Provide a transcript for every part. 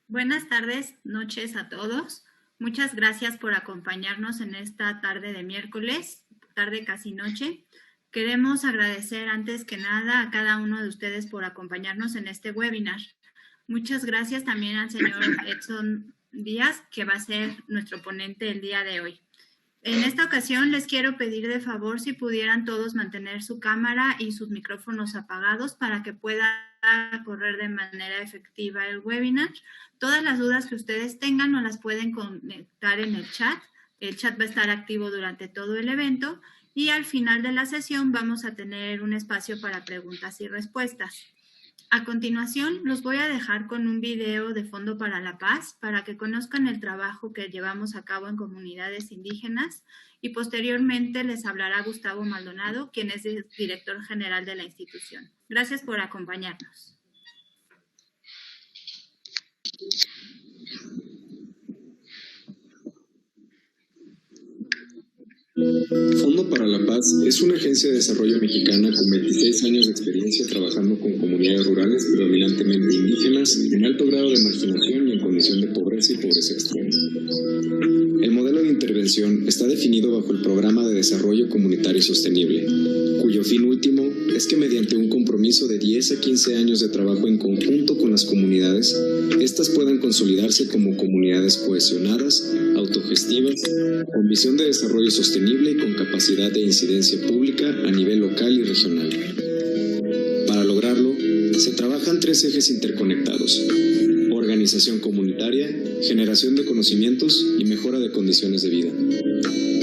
Buenas tardes, noches a todos. Muchas gracias por acompañarnos en esta tarde de miércoles, tarde casi noche. Queremos agradecer antes que nada a cada uno de ustedes por acompañarnos en este webinar. Muchas gracias también al señor Edson Díaz, que va a ser nuestro ponente el día de hoy. En esta ocasión les quiero pedir de favor si pudieran todos mantener su cámara y sus micrófonos apagados para que pueda correr de manera efectiva el webinar. Todas las dudas que ustedes tengan nos las pueden conectar en el chat. El chat va a estar activo durante todo el evento y al final de la sesión vamos a tener un espacio para preguntas y respuestas. A continuación, los voy a dejar con un video de Fondo para la Paz para que conozcan el trabajo que llevamos a cabo en comunidades indígenas y posteriormente les hablará Gustavo Maldonado, quien es el director general de la institución. Gracias por acompañarnos. Fondo para la Paz es una agencia de desarrollo mexicana con 26 años de experiencia trabajando con comunidades rurales predominantemente indígenas en alto grado de marginación y en condición de pobreza y pobreza extrema. El modelo de intervención está definido bajo el Programa de Desarrollo Comunitario Sostenible, cuyo fin último es que mediante un compromiso de 10 a 15 años de trabajo en conjunto con las comunidades, éstas puedan consolidarse como comunidades cohesionadas, autogestivas, con visión de desarrollo sostenible y con capacidad de incidencia pública a nivel local y regional. Para lograrlo, se trabajan 3 ejes interconectados: organización comunitaria, generación de conocimientos y mejora de condiciones de vida.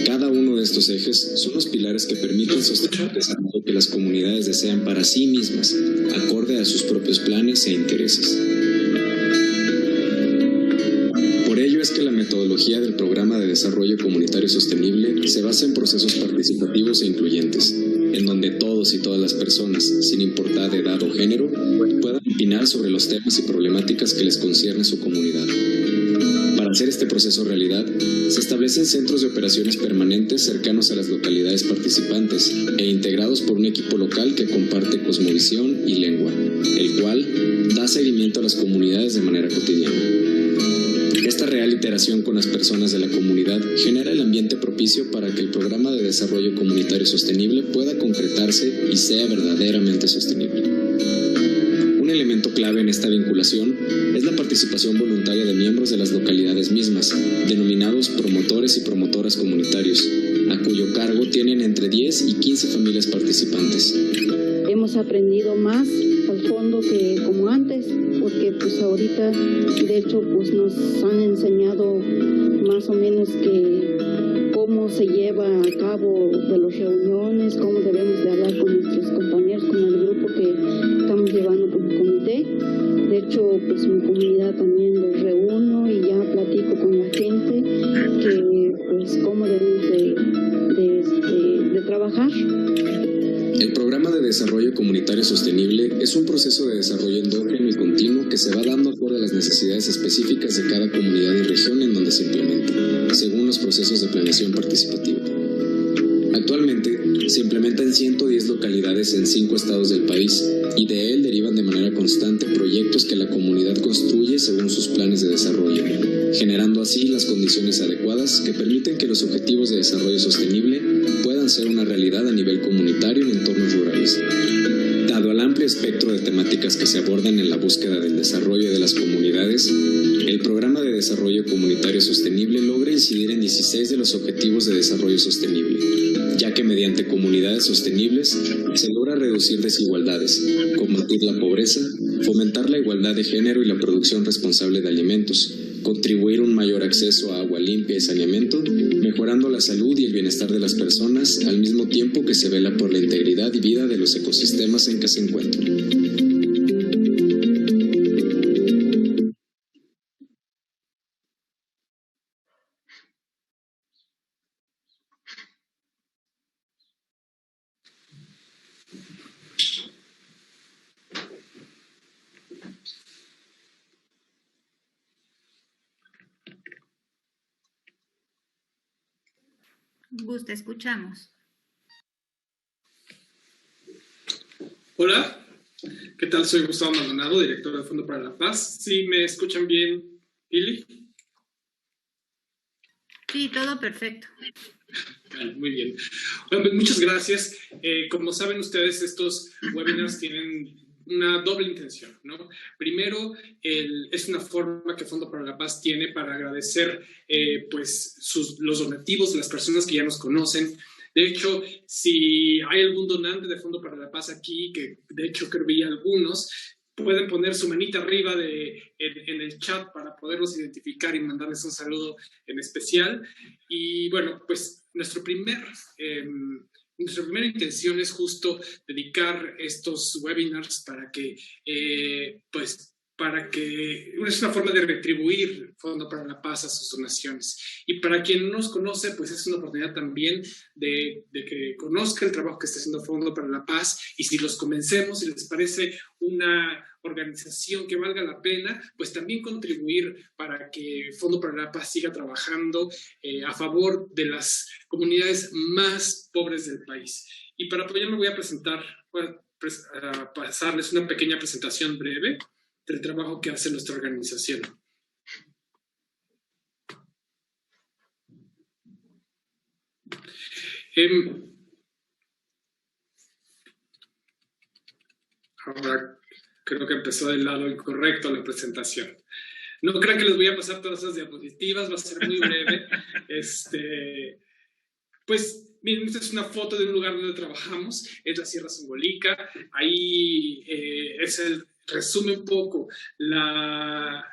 Cada uno de estos ejes son los pilares que permiten sostener el desarrollo que las comunidades desean para sí mismas, acorde a sus propios planes e intereses. Por ello es que la metodología del Programa de Desarrollo Comunitario Sostenible se basa en procesos participativos e incluyentes, en donde todos y todas las personas, sin importar edad o género, puedan opinar sobre los temas y problemáticas que les concierne a su comunidad. Para hacer este proceso realidad, se establecen centros de operaciones permanentes cercanos a las localidades participantes e integrados por un equipo local que comparte cosmovisión y lengua, el cual da seguimiento a las comunidades de manera cotidiana. Esta real iteración con las personas de la comunidad genera el ambiente propicio para que el Programa de Desarrollo Comunitario Sostenible pueda concretarse y sea verdaderamente sostenible. Un elemento clave en esta vinculación es la participación voluntaria de miembros de las localidades mismas, denominados promotores y promotoras comunitarios, a cuyo cargo tienen entre 10 y 15 familias participantes. Hemos aprendido más al fondo que como antes, porque pues ahorita de hecho pues nos han enseñado más o menos que cómo se lleva a cabo de las reuniones, cómo debemos de hablar con nuestros compañeros, con el grupo que estamos llevando como comité. De hecho pues mi comunidad también los reúno y ya platico con la gente que pues cómo debemos de trabajar. El Programa de Desarrollo Comunitario Sostenible es un proceso de desarrollo endógeno y continuo que se va dando acorde a las necesidades específicas de cada comunidad y región en donde se implementa, según los procesos de planeación participativa. Actualmente, se implementa en 110 localidades en 5 estados del país y de él derivan de manera constante proyectos que la comunidad construye según sus planes de desarrollo, generando así las condiciones adecuadas que permiten que los objetivos de desarrollo sostenible puedan ser una realidad a nivel comunitario en entornos rurales. Dado el amplio espectro de temáticas que se abordan en la búsqueda del desarrollo de las comunidades, el Programa de Desarrollo Comunitario Sostenible logra incidir en 16 de los objetivos de desarrollo sostenible, ya que mediante comunidades sostenibles se logra reducir desigualdades, combatir la pobreza, fomentar la igualdad de género y la producción responsable de alimentos, contribuir a un mayor acceso a agua limpia y saneamiento, mejorando la salud y el bienestar de las personas, al mismo tiempo que se vela por la integridad y vida de los ecosistemas en que se encuentran. Gus, te escuchamos. Hola, ¿qué tal? Soy Gustavo Maldonado, director de Fondo para la Paz. ¿Sí me escuchan bien ¿Lili? Sí, todo perfecto. Muy bien. Bueno, pues muchas gracias. Como saben ustedes, estos webinars tienen una doble intención, ¿no? Primero, es una forma que Fondo para la Paz tiene para agradecer pues los donativos de las personas que ya nos conocen. De hecho, si hay algún donante de Fondo para la Paz aquí, que de hecho creo que vi algunos, pueden poner su manita arriba en el chat para poderlos identificar y mandarles un saludo en especial. Y bueno, pues nuestra primera intención es justo dedicar estos webinars para que es una forma de retribuir Fondo para la Paz a sus donaciones. Y para quien no nos conoce, pues es una oportunidad también de que conozca el trabajo que está haciendo Fondo para la Paz, y si los convencemos, si les parece una organización que valga la pena, pues también contribuir para que Fondo para la Paz siga trabajando a favor de las comunidades más pobres del país. Y para apoyarme voy a pasarles una pequeña presentación breve del trabajo que hace nuestra organización. Ahora creo que empezó del lado incorrecto la presentación. No crean que les voy a pasar todas esas diapositivas, va a ser muy breve. Pues miren, esta es una foto de un lugar donde trabajamos, es la Sierra Zongolica. Ahí resume un poco la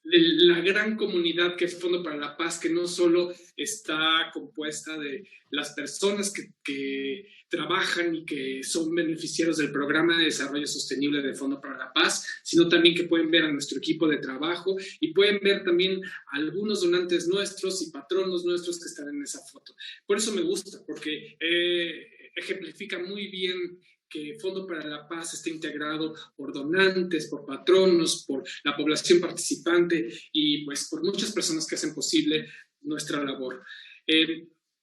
gran comunidad que es Fondo para la Paz, que no solo está compuesta de las personas que trabajan y que son beneficiarios del Programa de Desarrollo Sostenible de Fondo para la Paz, sino también que pueden ver a nuestro equipo de trabajo y pueden ver también a algunos donantes nuestros y patronos nuestros que están en esa foto. Por eso me gusta, porque ejemplifica muy bien que Fondo para la Paz esté integrado por donantes, por patronos, por la población participante y pues por muchas personas que hacen posible nuestra labor.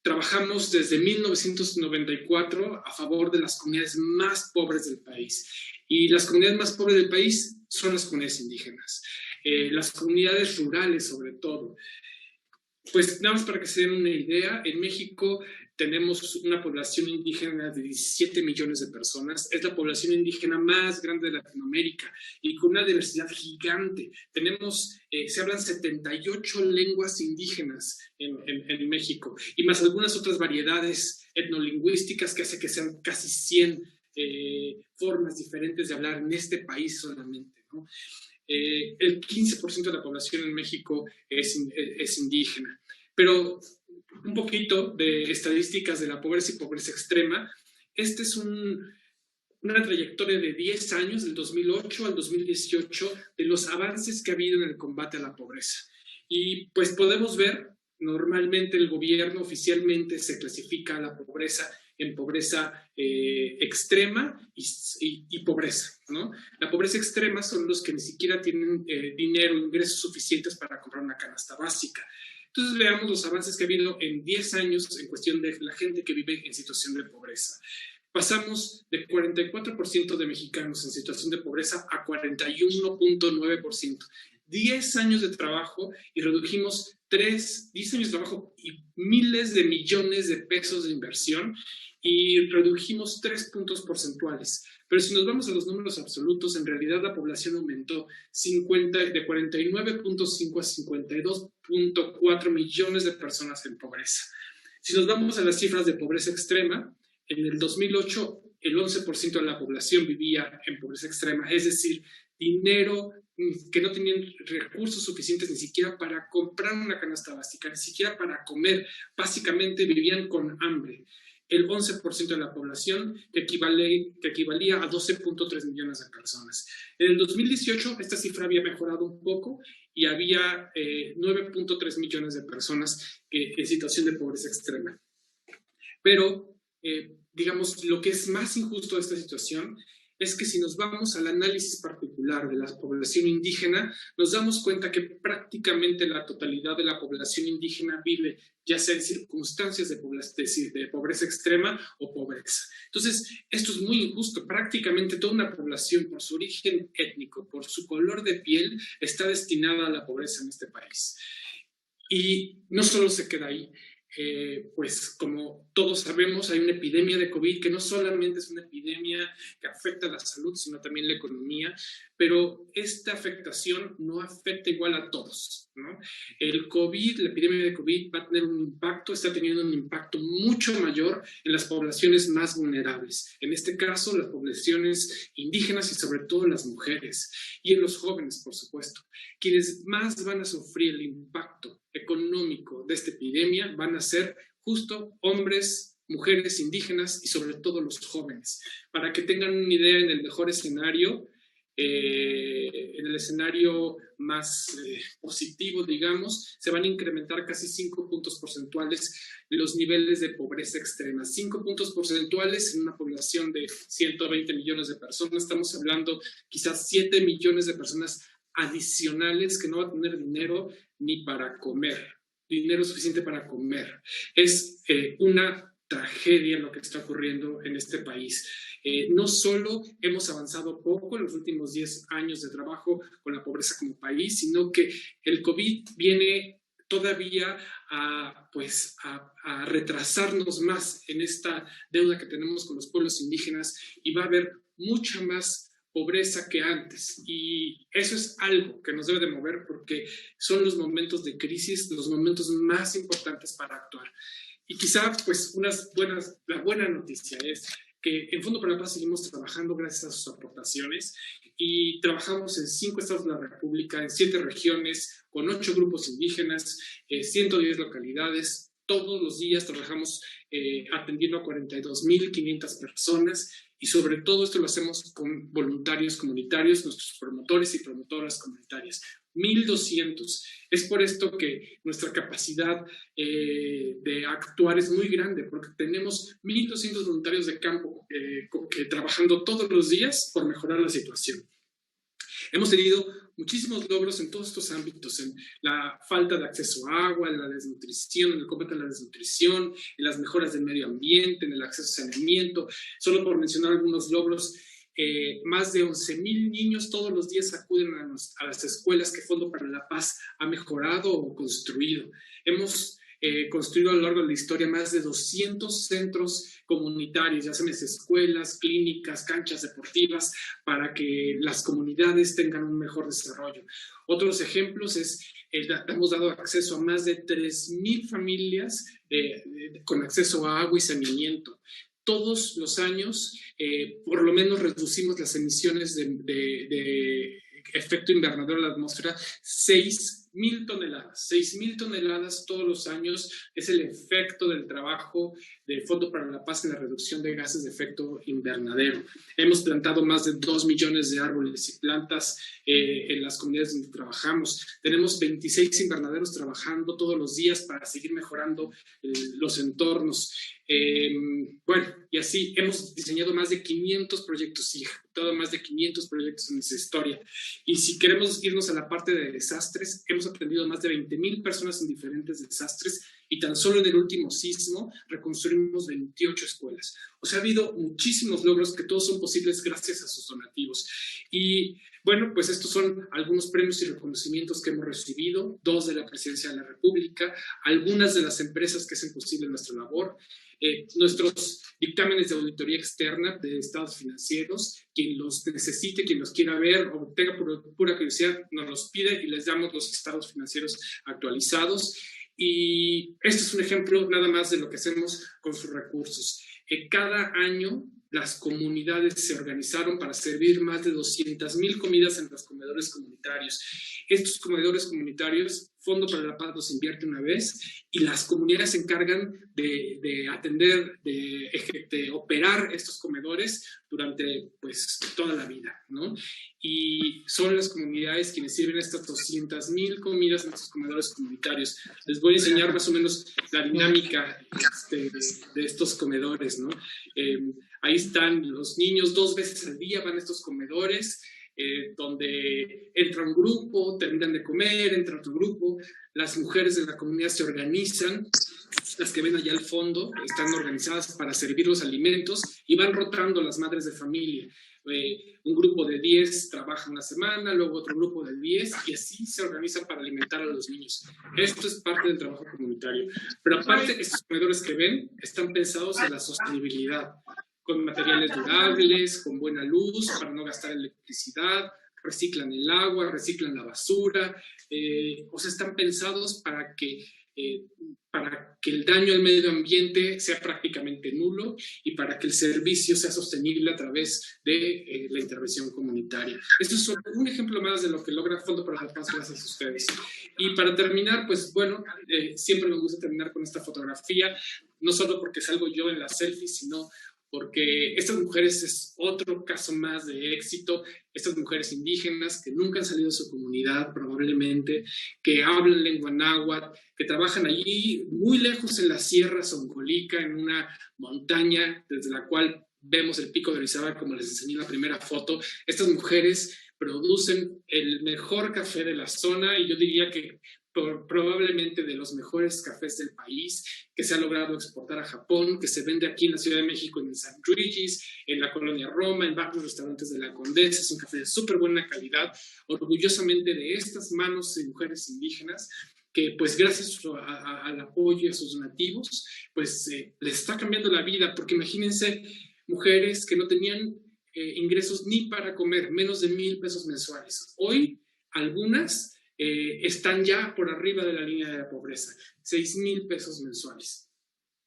Trabajamos desde 1994 a favor de las comunidades más pobres del país. Y las comunidades más pobres del país son las comunidades indígenas, las comunidades rurales sobre todo. Pues nada más para que se den una idea, en México tenemos una población indígena de 17 millones de personas. Es la población indígena más grande de Latinoamérica y con una diversidad gigante. Se hablan 78 lenguas indígenas en México y más algunas otras variedades etnolingüísticas que hace que sean casi 100 formas diferentes de hablar en este país solamente, ¿no? El 15% de la población en México es indígena. Pero un poquito de estadísticas de la pobreza y pobreza extrema. Esta es una trayectoria de 10 años, del 2008 al 2018, de los avances que ha habido en el combate a la pobreza. Y pues podemos ver, normalmente el gobierno oficialmente se clasifica a la pobreza en pobreza extrema y pobreza, ¿no? La pobreza extrema son los que ni siquiera tienen dinero o ingresos suficientes para comprar una canasta básica. Entonces veamos los avances que ha habido en 10 años en cuestión de la gente que vive en situación de pobreza. Pasamos de 44% de mexicanos en situación de pobreza a 41.9%. 10 años de trabajo y redujimos 10 años de trabajo y miles de millones de pesos de inversión y redujimos 3 puntos porcentuales. Pero si nos vamos a los números absolutos, en realidad la población aumentó de 49.5 a 52.4 millones de personas en pobreza. Si nos vamos a las cifras de pobreza extrema, en el 2008 el 11% de la población vivía en pobreza extrema, es decir, dinero que no tenían recursos suficientes ni siquiera para comprar una canasta básica, ni siquiera para comer, básicamente vivían con hambre. El 11% de la población, que equivalía a 12.3 millones de personas. En el 2018 esta cifra había mejorado un poco y había 9.3 millones de personas en situación de pobreza extrema. Pero, digamos, lo que es más injusto de esta situación es que si nos vamos al análisis particular de la población indígena, nos damos cuenta que prácticamente la totalidad de la población indígena vive ya sea en circunstancias de pobreza extrema o pobreza. Entonces, esto es muy injusto. Prácticamente toda una población, por su origen étnico, por su color de piel, está destinada a la pobreza en este país. Y no solo se queda ahí. Pues como todos sabemos, hay una epidemia de COVID que no solamente es una epidemia que afecta la salud, sino también la economía, pero esta afectación no afecta igual a todos, ¿no? El COVID, la epidemia de COVID va a tener un impacto, está teniendo un impacto mucho mayor en las poblaciones más vulnerables, en este caso las poblaciones indígenas y sobre todo las mujeres, y en los jóvenes, por supuesto. Quienes más van a sufrir el impacto económico de esta epidemia van a ser justo hombres, mujeres indígenas y sobre todo los jóvenes. Para que tengan una idea, en el mejor escenario, en el escenario más positivo, digamos, se van a incrementar casi 5 puntos porcentuales los niveles de pobreza extrema. 5 puntos porcentuales en una población de 120 millones de personas. Estamos hablando quizás 7 millones de personas adicionales que no va a tener dinero ni para comer, dinero suficiente para comer. Es una tragedia lo que está ocurriendo en este país. No solo hemos avanzado poco en los últimos 10 años de trabajo con la pobreza como país, sino que el COVID viene todavía a retrasarnos más en esta deuda que tenemos con los pueblos indígenas, y va a haber mucha más pobreza que antes, y eso es algo que nos debe de mover, porque son los momentos de crisis, los momentos más importantes para actuar. Y quizá pues la buena noticia es que en Fondo para la Paz seguimos trabajando gracias a sus aportaciones, y trabajamos en 5 estados de la República, en 7 regiones, con 8 grupos indígenas, 110 localidades. Todos los días trabajamos atendiendo a 42.500 personas, y sobre todo esto lo hacemos con voluntarios comunitarios, nuestros promotores y promotoras comunitarias. 1.200. Es por esto que nuestra capacidad de actuar es muy grande, porque tenemos 1.200 voluntarios de campo trabajando todos los días por mejorar la situación. Hemos tenido muchísimos logros en todos estos ámbitos, en la falta de acceso a agua, en la desnutrición, en el combate a la desnutrición, en las mejoras del medio ambiente, en el acceso a saneamiento. Solo por mencionar algunos logros, más de 11,000 niños todos los días acuden a las escuelas que Fondo para la Paz ha mejorado o construido. Hemos construido a lo largo de la historia más de 200 centros comunitarios, ya sean escuelas, clínicas, canchas deportivas, para que las comunidades tengan un mejor desarrollo. Otros ejemplos es, hemos dado acceso a más de 3,000 familias con acceso a agua y saneamiento. Todos los años, por lo menos reducimos las emisiones de efecto invernadero a la atmósfera 6,000 toneladas. 6,000 toneladas todos los años es el efecto del trabajo de Fondo para la Paz en la reducción de gases de efecto invernadero. Hemos plantado más de 2 millones de árboles y plantas en las comunidades donde trabajamos. Tenemos 26 invernaderos trabajando todos los días para seguir mejorando los entornos. Y así hemos diseñado más de 500 proyectos y ejecutado más de 500 proyectos en nuestra historia. Y si queremos irnos a la parte de desastres, hemos atendido a más de 20,000 personas en diferentes desastres, y tan solo en el último sismo reconstruimos 28 escuelas. O sea, ha habido muchísimos logros que todos son posibles gracias a sus donativos. Y bueno, pues estos son algunos premios y reconocimientos que hemos recibido, 2 de la Presidencia de la República, algunas de las empresas que hacen posible nuestra labor, nuestros dictámenes de auditoría externa de estados financieros. Quien los necesite, quien los quiera ver o tenga pura curiosidad, nos los pide y les damos los estados financieros actualizados. Y este es un ejemplo nada más de lo que hacemos con sus recursos. Cada año las comunidades se organizaron para servir más de 200,000 comidas en los comedores comunitarios. Estos comedores comunitarios, Fondo para la Paz los invierte una vez, y las comunidades se encargan de atender, de operar estos comedores durante pues toda la vida, ¿no? Y son las comunidades quienes sirven estas 200,000 comidas en estos comedores comunitarios. Les voy a enseñar más o menos la dinámica de estos comedores, ¿no? Ahí están los niños 2 veces al día, van a estos comedores, donde entra un grupo, terminan de comer, entra otro grupo, las mujeres de la comunidad se organizan, las que ven allá al fondo están organizadas para servir los alimentos y van rotando las madres de familia. Un grupo de 10 trabaja una semana, luego otro grupo de 10 y así se organizan para alimentar a los niños. Esto es parte del trabajo comunitario. Pero aparte, estos comedores que ven están pensados en la sostenibilidad, con materiales durables, con buena luz, para no gastar electricidad, reciclan el agua, reciclan la basura, o sea, están pensados para que el daño al medio ambiente sea prácticamente nulo y para que el servicio sea sostenible a través de la intervención comunitaria. Esto es un ejemplo más de lo que logra Fondo para la Paz gracias a ustedes. Y para terminar, pues bueno, siempre me gusta terminar con esta fotografía, no solo porque salgo yo en la selfie, sino porque estas mujeres es otro caso más de éxito, estas mujeres indígenas que nunca han salido de su comunidad probablemente, que hablan lengua náhuatl, que trabajan allí muy lejos en la Sierra Songolica, en una montaña desde la cual vemos el pico de Orizaba, como les enseñé en la primera foto. Estas mujeres producen el mejor café de la zona y yo diría que probablemente de los mejores cafés del país, que se ha logrado exportar a Japón, que se vende aquí en la Ciudad de México, en San Luis, en la colonia Roma, en varios restaurantes de la Condesa. Es un café de súper buena calidad, orgullosamente de estas manos de mujeres indígenas, que pues gracias al apoyo y a sus donativos, pues les está cambiando la vida, porque imagínense mujeres que no tenían ingresos ni para comer, menos de 1,000 pesos mensuales. Hoy, algunas están ya por arriba de la línea de la pobreza, 6,000 pesos mensuales.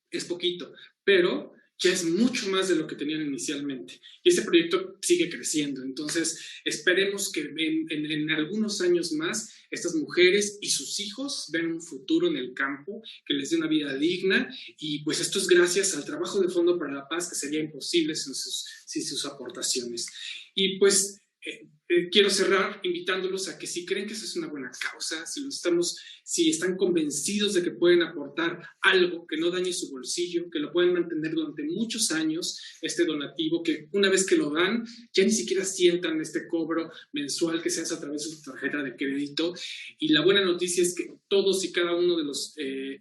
Es poquito, pero ya es mucho más de lo que tenían inicialmente. Y este proyecto sigue creciendo. Entonces, esperemos que en algunos años más estas mujeres y sus hijos vean un futuro en el campo, que les dé una vida digna. Y pues esto es gracias al trabajo de Fondo para la Paz, que sería imposible sin sus aportaciones. Y pues quiero cerrar invitándolos a que si creen que esa es una buena causa, si están convencidos de que pueden aportar algo que no dañe su bolsillo, que lo pueden mantener durante muchos años, este donativo, que una vez que lo dan, ya ni siquiera sientan este cobro mensual que se hace a través de su tarjeta de crédito. Y la buena noticia es que todos y cada uno de los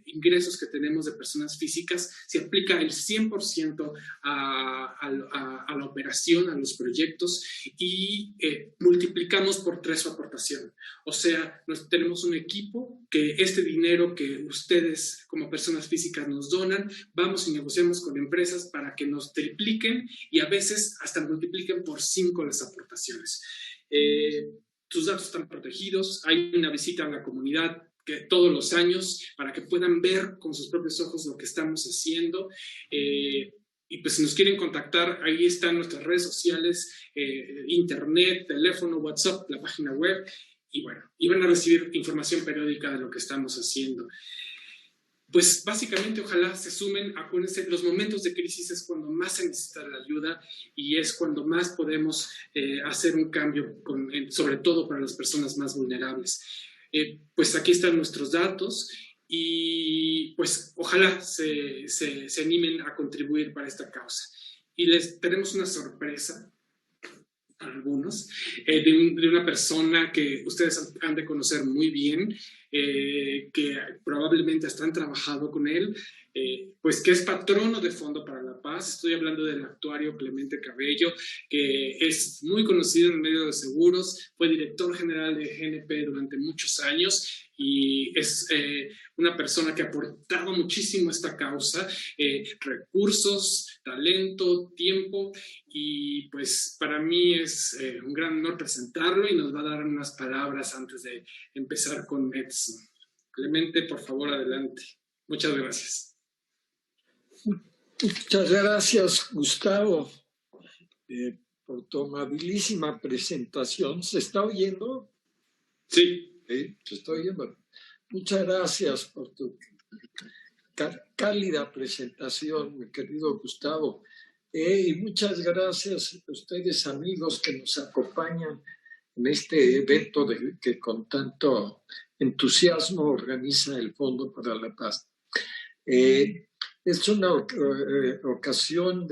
ingresos que tenemos de personas físicas se aplica el 100% a la operación, a los proyectos, y multiplicamos por 3 su aportación. O sea, tenemos un equipo que este dinero que ustedes como personas físicas nos donan, vamos y negociamos con empresas para que nos tripliquen y a veces hasta multipliquen por 5 las aportaciones. Tus datos están protegidos, hay una visita a la comunidad todos los años para que puedan ver con sus propios ojos lo que estamos haciendo. Y pues si nos quieren contactar, ahí están nuestras redes sociales, internet, teléfono, WhatsApp, la página web. Y bueno, y van a recibir información periódica de lo que estamos haciendo. Pues básicamente ojalá se sumen. Acuérdense, los momentos de crisis es cuando más se necesita la ayuda y es cuando más podemos hacer un cambio, sobre todo para las personas más vulnerables. Pues aquí están nuestros datos. Y pues ojalá se animen a contribuir para esta causa. Y les tenemos una sorpresa a algunos, de una persona que ustedes han de conocer muy bien, que probablemente hasta han trabajado con él, pues que es patrono de Fondo para la Paz. Estoy hablando del actuario Clemente Cabello, que es muy conocido en el medio de seguros, fue director general de GNP durante muchos años y es una persona que ha aportado muchísimo a esta causa, recursos, talento, tiempo, y pues para mí es un gran honor presentarlo y nos va a dar unas palabras antes de empezar con Edson. Clemente, por favor, adelante. Muchas gracias. Muchas gracias, Gustavo, por tu amabilísima presentación. ¿Se está oyendo? Sí. Se está oyendo. Muchas gracias por tu cálida presentación, mi querido Gustavo. Y muchas gracias a ustedes, amigos, que nos acompañan en este evento que con tanto entusiasmo organiza el Fondo para la Paz. Es una ocasión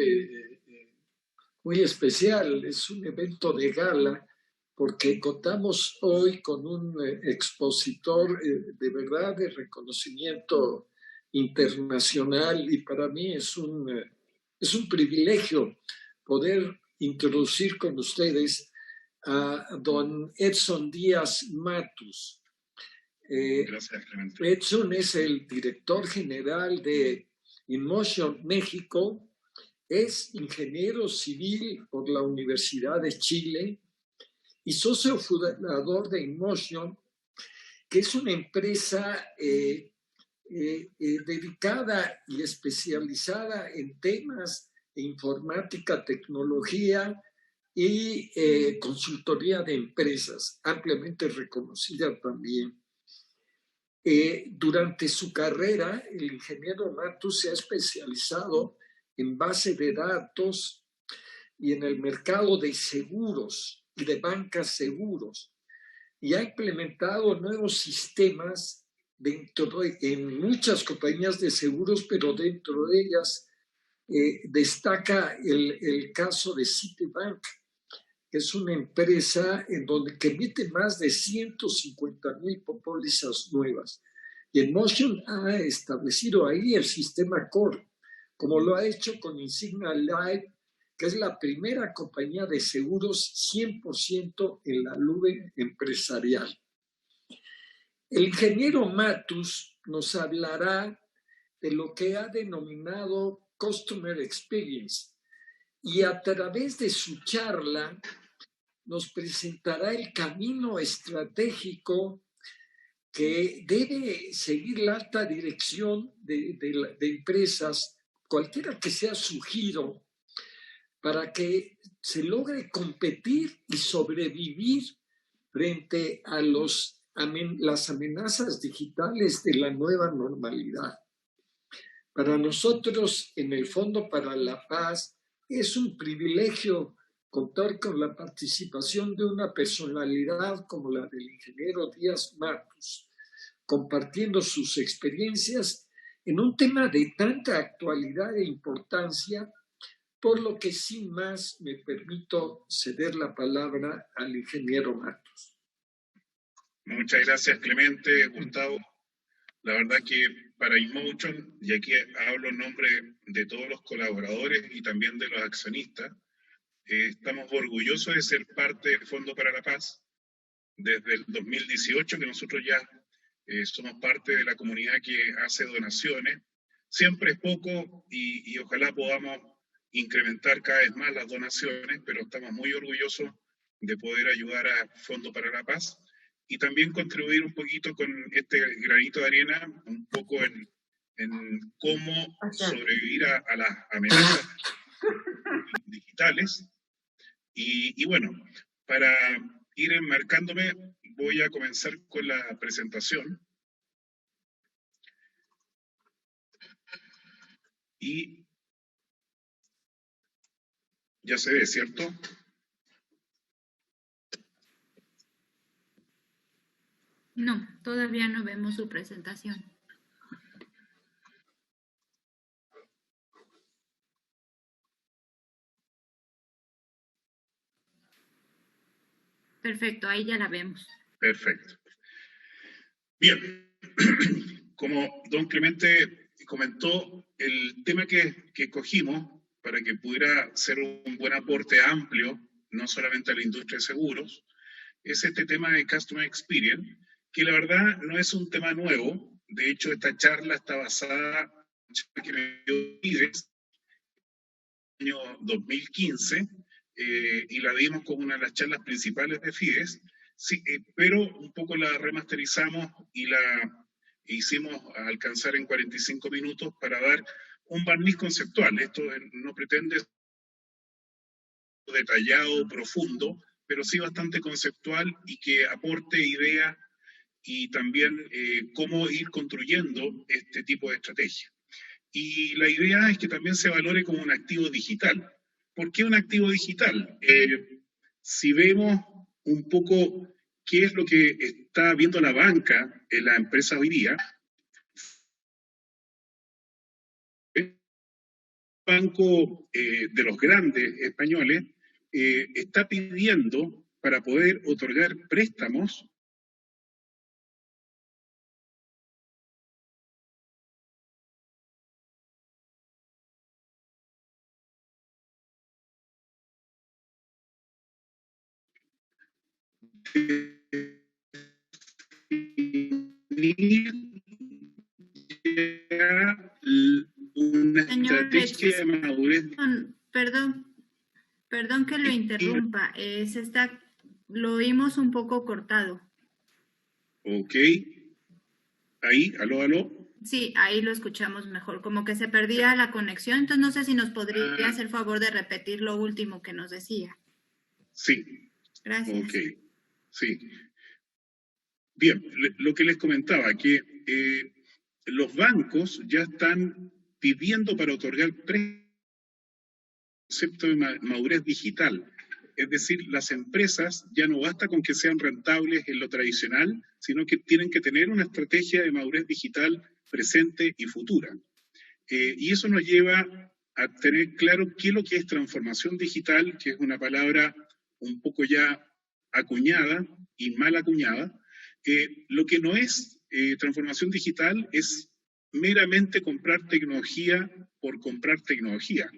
muy especial, es un evento de gala, porque contamos hoy con un expositor de verdad de reconocimiento internacional, y para mí es un privilegio poder introducir con ustedes a don Edson Díaz Matus. Gracias, Clemente. Edson es el director general de InMotion México, es ingeniero civil por la Universidad de Chile y socio fundador de InMotion, que es una empresa dedicada y especializada en temas de informática, tecnología y consultoría de empresas, ampliamente reconocida también. Durante su carrera, el ingeniero Matus se ha especializado en base de datos y en el mercado de seguros y de bancas seguros, y ha implementado nuevos sistemas en muchas compañías de seguros, pero dentro de ellas destaca el caso de Citibank, que es una empresa que emite más de 150,000 pólizas nuevas. Y InMotion ha establecido ahí el sistema Core, como lo ha hecho con Insignia Life, que es la primera compañía de seguros 100% en la nube empresarial. El ingeniero Matus nos hablará de lo que ha denominado Customer Experience, y a través de su charla nos presentará el camino estratégico que debe seguir la alta dirección de empresas, cualquiera que sea su giro, para que se logre competir y sobrevivir frente a las amenazas digitales de la nueva normalidad. Para nosotros, en el Fondo para la Paz, es un privilegio contar con la participación de una personalidad como la del ingeniero Díaz Matus, compartiendo sus experiencias en un tema de tanta actualidad e importancia, por lo que sin más me permito ceder la palabra al ingeniero Matus. Muchas gracias, Clemente, Gustavo. La verdad que para InMotion, y aquí hablo en nombre de todos los colaboradores y también de los accionistas, estamos orgullosos de ser parte del Fondo para la Paz. Desde el 2018 que nosotros ya somos parte de la comunidad que hace donaciones. Siempre es poco y ojalá podamos incrementar cada vez más las donaciones, pero estamos muy orgullosos de poder ayudar a Fondo para la Paz y también contribuir un poquito con este granito de arena, un poco en cómo sobrevivir a las amenazas digitales. Y bueno, para ir enmarcándome, voy a comenzar con la presentación. Y ya se ve, ¿cierto? No, todavía no vemos su presentación. Perfecto, ahí ya la vemos. Perfecto. Bien, como don Clemente comentó, el tema que escogimos para que pudiera ser un buen aporte amplio, no solamente a la industria de seguros, es este tema de Customer Experience, que la verdad no es un tema nuevo. De hecho, esta charla está basada en el FIDES, en el año 2015, y la dimos como una de las charlas principales de FIDES, sí, pero un poco la remasterizamos y la hicimos alcanzar en 45 minutos para dar un barniz conceptual. Esto no pretende ser detallado, profundo, pero sí bastante conceptual y que aporte ideas y también cómo ir construyendo este tipo de estrategia. y la idea es que también se valore como un activo digital. ¿Por qué un activo digital? Si vemos un poco qué es lo que está viendo la banca en la empresa hoy día, el banco de los grandes españoles está pidiendo para poder otorgar préstamos una Señor estrategia de madurez. Perdón que lo interrumpa. Lo oímos un poco cortado. Ok. Ahí, aló. Sí, ahí lo escuchamos mejor. Como que se perdía la conexión, entonces no sé si nos podría hacer favor de repetir lo último que nos decía. Sí. Gracias. Ok. Sí. Bien, lo que les comentaba, que los bancos ya están pidiendo para otorgar concepto de madurez digital. Es decir, las empresas ya no basta con que sean rentables en lo tradicional, sino que tienen que tener una estrategia de madurez digital presente y futura. Y eso nos lleva a tener claro qué es lo que es transformación digital, que es una palabra un poco ya acuñada y mal acuñada. Lo que no es transformación digital es meramente comprar tecnología por comprar tecnología.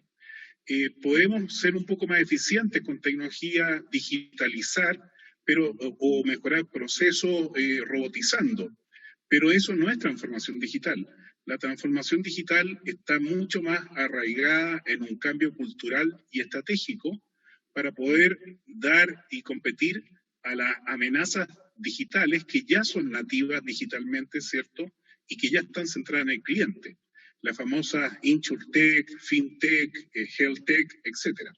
Podemos ser un poco más eficientes con tecnología, digitalizar, o mejorar procesos robotizando, pero eso no es transformación digital. La transformación digital está mucho más arraigada en un cambio cultural y estratégico para poder dar y competir a las amenazas digitales que ya son nativas digitalmente, ¿cierto? Y que ya están centradas en el cliente. La famosa InsurTech, FinTech, HealthTech, etc.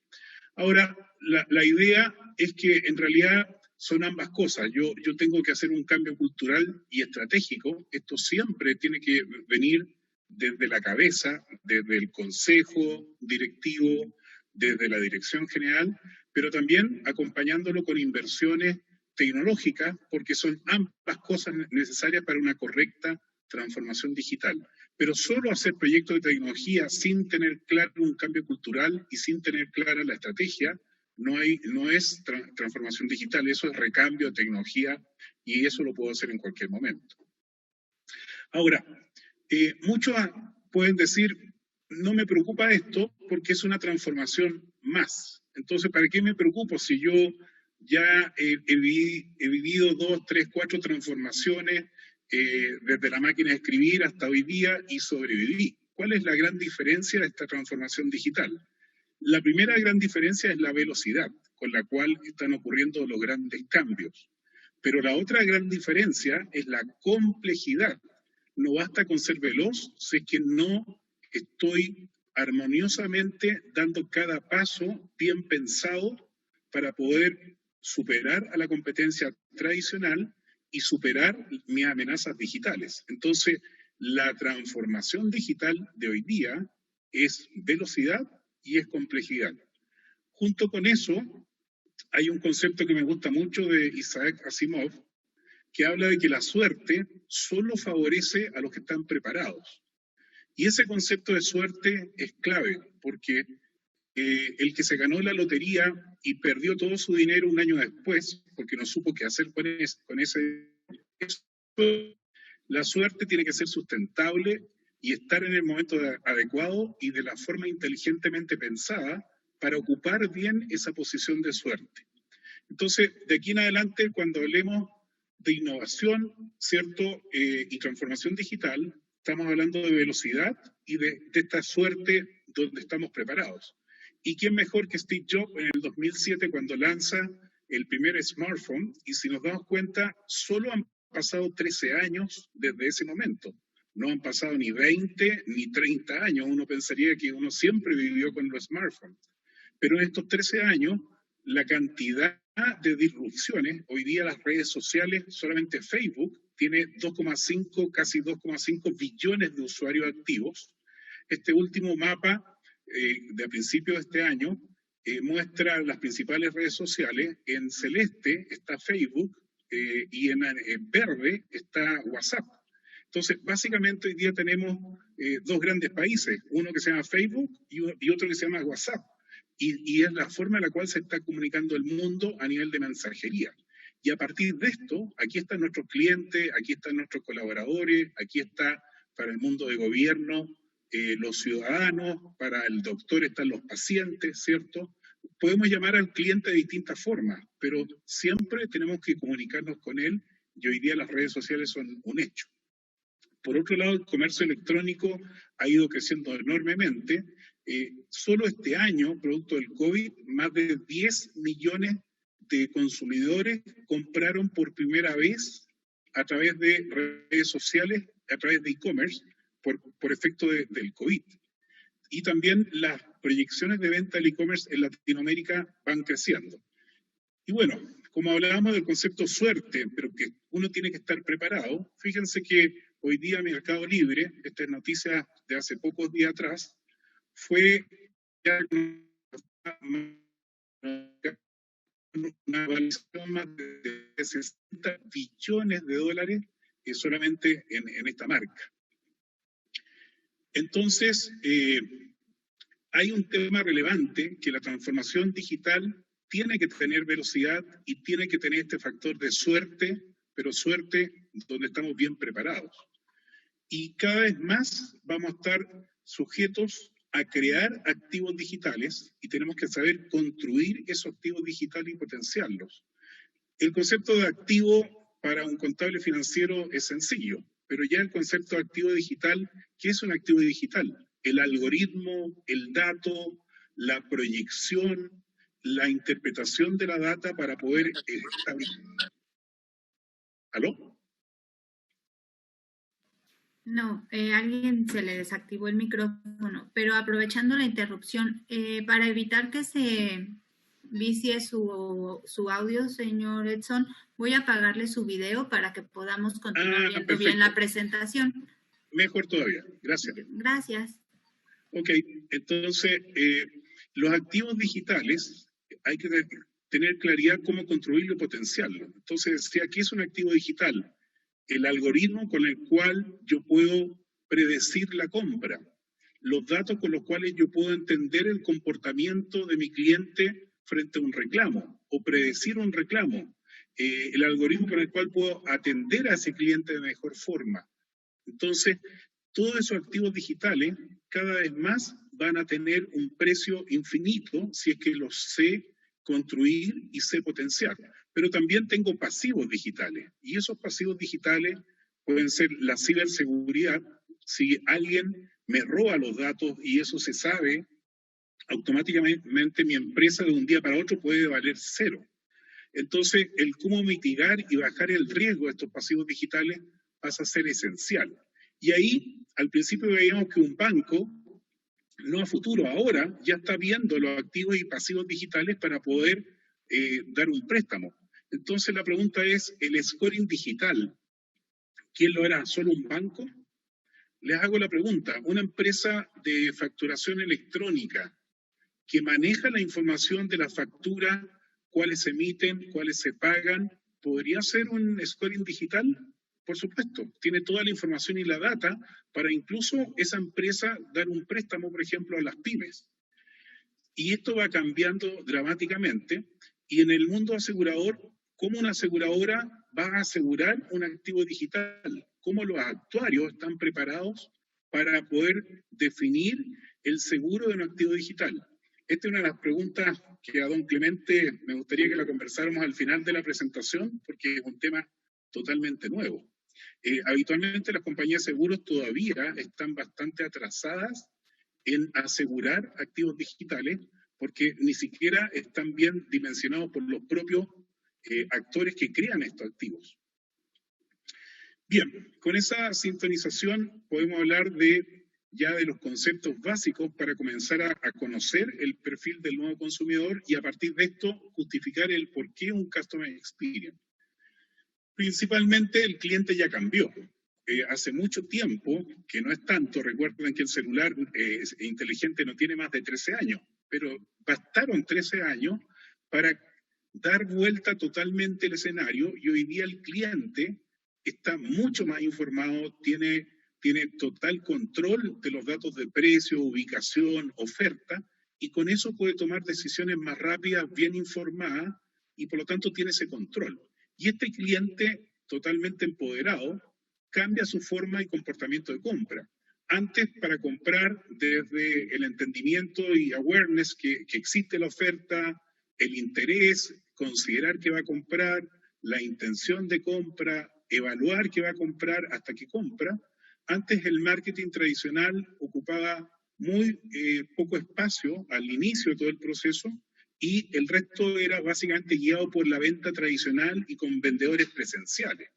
Ahora, la idea es que en realidad son ambas cosas. Yo tengo que hacer un cambio cultural y estratégico. Esto siempre tiene que venir desde la cabeza, desde el consejo directivo, desde la dirección general, pero también acompañándolo con inversiones tecnológicas, porque son ambas cosas necesarias para una correcta transformación digital. Pero solo hacer proyectos de tecnología sin tener claro un cambio cultural y sin tener clara la estrategia, no es transformación digital, eso es recambio de tecnología y eso lo puedo hacer en cualquier momento. Ahora, muchos pueden decir, no me preocupa esto porque es una transformación más. Entonces, ¿para qué me preocupo si yo ya he vivido 2, 3, 4 transformaciones desde la máquina de escribir hasta hoy día y sobreviví? ¿Cuál es la gran diferencia de esta transformación digital? La primera gran diferencia es la velocidad con la cual están ocurriendo los grandes cambios. Pero la otra gran diferencia es la complejidad. No basta con ser veloz si es que no estoy armoniosamente dando cada paso bien pensado para poder superar a la competencia tradicional y superar mis amenazas digitales. Entonces, la transformación digital de hoy día es velocidad y es complejidad. Junto con eso, hay un concepto que me gusta mucho de Isaac Asimov, que habla de que la suerte solo favorece a los que están preparados. Y ese concepto de suerte es clave, porque el que se ganó la lotería y perdió todo su dinero un año después, porque no supo qué hacer con ese... La suerte tiene que ser sustentable y estar en el momento adecuado y de la forma inteligentemente pensada para ocupar bien esa posición de suerte. Entonces, de aquí en adelante, cuando hablemos de innovación, ¿cierto? Y transformación digital, estamos hablando de velocidad y de esta suerte donde estamos preparados. ¿Y quién mejor que Steve Jobs en el 2007 cuando lanza el primer smartphone? Y si nos damos cuenta, solo han pasado 13 años desde ese momento. No han pasado ni 20 ni 30 años. Uno pensaría que uno siempre vivió con los smartphones. Pero en estos 13 años, la cantidad de disrupciones, hoy día las redes sociales, solamente Facebook, tiene 2,5, casi 2,5 billones de usuarios activos. Este último mapa de a principios de este año muestra las principales redes sociales. En celeste está Facebook y en verde está WhatsApp. Entonces, básicamente hoy día tenemos dos grandes países, uno que se llama Facebook y otro que se llama WhatsApp. Y es la forma en la cual se está comunicando el mundo a nivel de mensajería. Y a partir de esto, aquí están nuestros clientes, aquí están nuestros colaboradores, aquí está para el mundo de gobierno los ciudadanos, para el doctor están los pacientes, ¿cierto? Podemos llamar al cliente de distintas formas, pero siempre tenemos que comunicarnos con él y hoy día las redes sociales son un hecho. Por otro lado, el comercio electrónico ha ido creciendo enormemente. Solo este año, producto del COVID, más de 10 millones de consumidores compraron por primera vez a través de redes sociales, a través de e-commerce, por efecto del COVID. Y también las proyecciones de venta del e-commerce en Latinoamérica van creciendo. Y bueno, como hablábamos del concepto suerte, pero que uno tiene que estar preparado, fíjense que hoy día Mercado Libre, esta es noticia de hace pocos días atrás, fue una valoración más de 60 billones de dólares solamente en esta marca. Entonces, hay un tema relevante, que la transformación digital tiene que tener velocidad y tiene que tener este factor de suerte, pero suerte donde estamos bien preparados. Y cada vez más vamos a estar sujetos a crear activos digitales y tenemos que saber construir esos activos digitales y potenciarlos. El concepto de activo para un contable financiero es sencillo, pero ya el concepto de activo digital, ¿qué es un activo digital? El algoritmo, el dato, la proyección, la interpretación de la data para poder establecer. ¿Aló? No, alguien se le desactivó el micrófono, pero aprovechando la interrupción, para evitar que se vicie su audio, señor Edson, voy a apagarle su video para que podamos continuar viendo perfecto. bien la presentación. Mejor todavía, gracias. Gracias. Ok, entonces, los activos digitales hay que tener claridad cómo construirlo y potenciarlo. Entonces, si aquí es un activo digital, el algoritmo con el cual yo puedo predecir la compra, los datos con los cuales yo puedo entender el comportamiento de mi cliente frente a un reclamo o predecir un reclamo, el algoritmo con el cual puedo atender a ese cliente de mejor forma. Entonces, todos esos activos digitales cada vez más van a tener un precio infinito si es que los sé construir y sé potenciar. Pero también tengo pasivos digitales, y esos pasivos digitales pueden ser la ciberseguridad. Si alguien me roba los datos y eso se sabe, automáticamente mi empresa de un día para otro puede valer cero. Entonces, el cómo mitigar y bajar el riesgo de estos pasivos digitales pasa a ser esencial. Y ahí, al principio veíamos que un banco, no a futuro, ahora ya está viendo los activos y pasivos digitales para poder dar un préstamo. Entonces la pregunta es, ¿el scoring digital, quién lo hará? ¿Solo un banco? Les hago la pregunta, ¿una empresa de facturación electrónica que maneja la información de la factura, cuáles se emiten, cuáles se pagan, podría ser un scoring digital? Por supuesto, tiene toda la información y la data para incluso esa empresa dar un préstamo, por ejemplo, a las pymes. Y esto va cambiando dramáticamente. Y en el mundo asegurador, ¿cómo una aseguradora va a asegurar un activo digital? ¿Cómo los actuarios están preparados para poder definir el seguro de un activo digital? Esta es una de las preguntas que a don Clemente me gustaría que la conversáramos al final de la presentación, porque es un tema totalmente nuevo. Habitualmente las compañías de seguros todavía están bastante atrasadas en asegurar activos digitales, porque ni siquiera están bien dimensionados por los propios actores que crean estos activos. Bien, con esa sintonización podemos hablar ya de los conceptos básicos para comenzar a conocer el perfil del nuevo consumidor y a partir de esto justificar el por qué un Customer Experience. Principalmente el cliente ya cambió. hace mucho tiempo, que no es tanto, recuerden que el celular inteligente no tiene más de 13 años, pero bastaron 13 años para dar vuelta totalmente el escenario, y hoy día el cliente está mucho más informado, tiene total control de los datos de precio, ubicación, oferta, y con eso puede tomar decisiones más rápidas, bien informadas, y por lo tanto tiene ese control. Y este cliente totalmente empoderado cambia su forma y comportamiento de compra. Antes, para comprar desde el entendimiento y awareness que existe la oferta, el interés, considerar que va a comprar, la intención de compra, evaluar que va a comprar hasta que compra. Antes el marketing tradicional ocupaba muy poco espacio al inicio de todo el proceso, y el resto era básicamente guiado por la venta tradicional y con vendedores presenciales.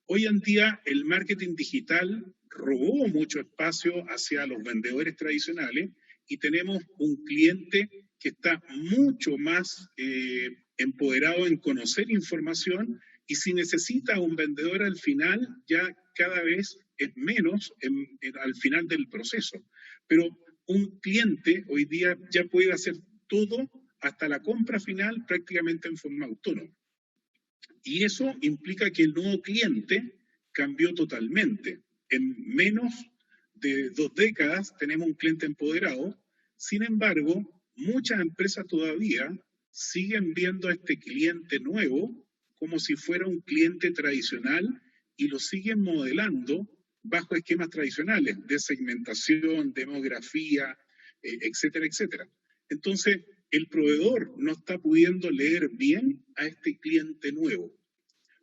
Hoy en día el marketing digital robó mucho espacio hacia los vendedores tradicionales, y tenemos un cliente que está mucho más empoderado en conocer información, y si necesita un vendedor al final, ya cada vez es menos al final del proceso. Pero un cliente hoy día ya puede hacer todo, hasta la compra final, prácticamente en forma autónoma. Y eso implica que el nuevo cliente cambió totalmente. En menos de 2 décadas tenemos un cliente empoderado. Sin embargo, muchas empresas todavía siguen viendo a este cliente nuevo como si fuera un cliente tradicional, y lo siguen modelando bajo esquemas tradicionales de segmentación, demografía, etcétera, etcétera. Entonces, el proveedor no está pudiendo leer bien a este cliente nuevo.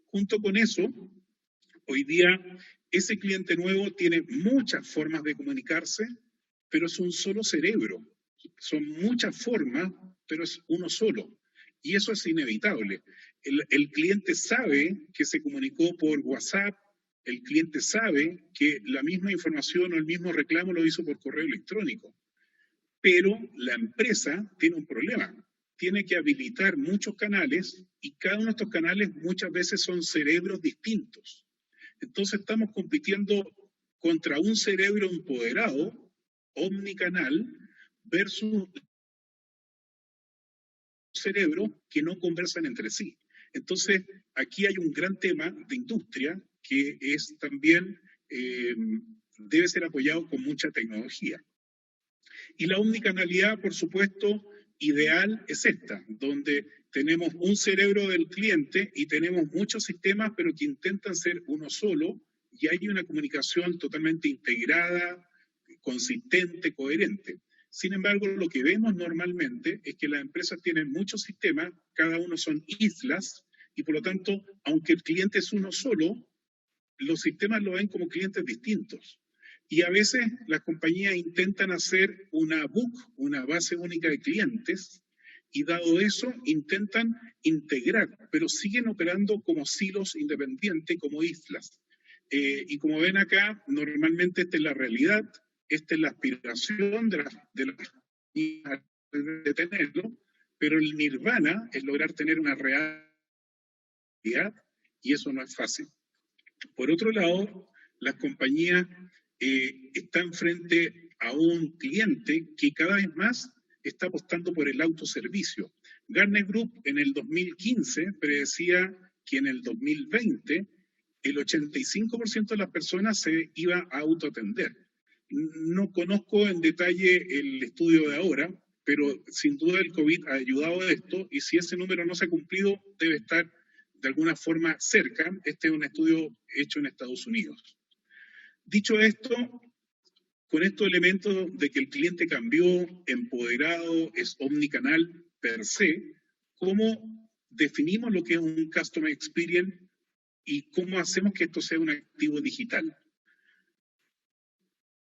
Junto con eso, hoy día ese cliente nuevo tiene muchas formas de comunicarse, pero es un solo cerebro. Son muchas formas, pero es uno solo. Y eso es inevitable. El cliente sabe que se comunicó por WhatsApp, el cliente sabe que la misma información o el mismo reclamo lo hizo por correo electrónico. Pero la empresa tiene un problema. Tiene que habilitar muchos canales, y cada uno de estos canales muchas veces son cerebros distintos. Entonces estamos compitiendo contra un cerebro empoderado, omnicanal, versus cerebros que no conversan entre sí. Entonces, aquí hay un gran tema de industria que es también, debe ser apoyado con mucha tecnología. Y la omnicanalidad, por supuesto, ideal es esta, donde tenemos un cerebro del cliente y tenemos muchos sistemas, pero que intentan ser uno solo, y hay una comunicación totalmente integrada, consistente, coherente. Sin embargo, lo que vemos normalmente es que las empresas tienen muchos sistemas, cada uno son islas, y por lo tanto, aunque el cliente es uno solo, los sistemas lo ven como clientes distintos. Y a veces las compañías intentan hacer una book, una base única de clientes, y dado eso intentan integrar, pero siguen operando como silos independientes, como islas. Y como ven acá, normalmente esta es la realidad, esta es la aspiración de tenerlo, pero el nirvana es lograr tener una realidad, y eso no es fácil. Por otro lado, las compañías están frente a un cliente que cada vez más está apostando por el autoservicio. Gartner Group en el 2015 predecía que en el 2020 el 85% de las personas se iba a autoatender. No conozco en detalle el estudio de ahora, pero sin duda el COVID ha ayudado a esto, y si ese número no se ha cumplido, debe estar de alguna forma cerca. Este es un estudio hecho en Estados Unidos. Dicho esto, con estos elementos de que el cliente cambió, empoderado, es omnicanal per se, ¿cómo definimos lo que es un Customer Experience y cómo hacemos que esto sea un activo digital?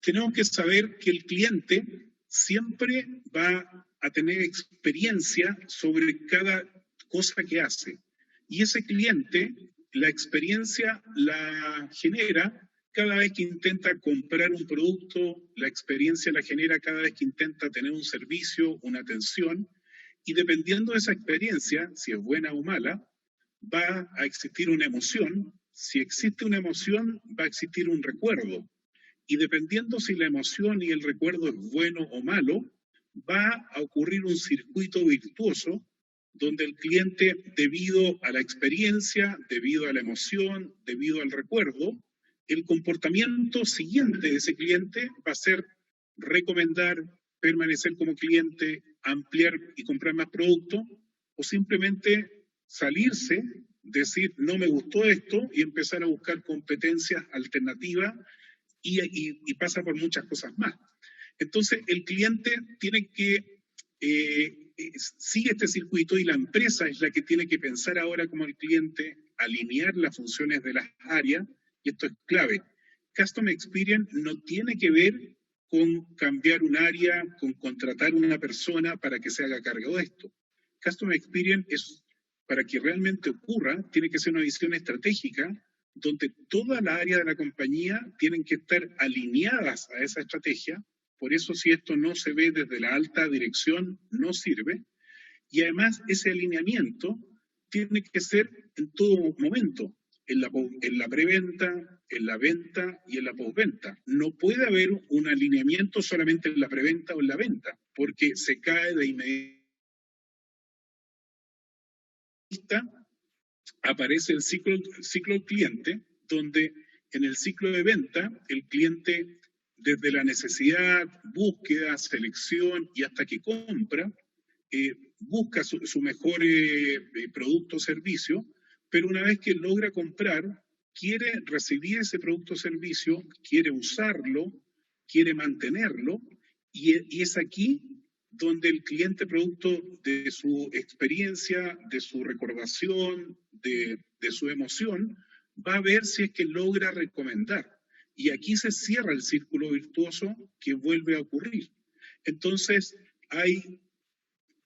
Tenemos que saber que el cliente siempre va a tener experiencia sobre cada cosa que hace. Y ese cliente, la experiencia la genera cada vez que intenta comprar un producto, la experiencia la genera cada vez que intenta tener un servicio, una atención, y dependiendo de esa experiencia, si es buena o mala, va a existir una emoción, si existe una emoción, va a existir un recuerdo. Y dependiendo si la emoción y el recuerdo es bueno o malo, va a ocurrir un circuito virtuoso donde el cliente, debido a la experiencia, debido a la emoción, debido al recuerdo, el comportamiento siguiente de ese cliente va a ser recomendar, permanecer como cliente, ampliar y comprar más productos, o simplemente salirse, decir no me gustó esto y empezar a buscar competencias alternativas y pasa por muchas cosas más. Entonces el cliente tiene que sigue este circuito y la empresa es la que tiene que pensar ahora como el cliente, alinear las funciones de las áreas, y esto es clave. Customer Experience no tiene que ver con cambiar un área, con contratar una persona para que se haga cargo de esto. Customer Experience es, para que realmente ocurra, tiene que ser una visión estratégica donde toda la área de la compañía tienen que estar alineadas a esa estrategia. Por eso, si esto no se ve desde la alta dirección, no sirve. Y además, ese alineamiento tiene que ser en todo momento, en la preventa, en la venta y en la postventa. No puede haber un alineamiento solamente en la preventa o en la venta, porque se cae de inmediato. Aparece el ciclo cliente, donde en el ciclo de venta, el cliente, desde la necesidad, búsqueda, selección y hasta que compra, busca su mejor producto o servicio, pero una vez que logra comprar, quiere recibir ese producto o servicio, quiere usarlo, quiere mantenerlo, y es aquí donde el cliente, producto de su experiencia, de su recordación, de su emoción, va a ver si es que logra recomendar. Y aquí se cierra el círculo virtuoso que vuelve a ocurrir. Entonces, hay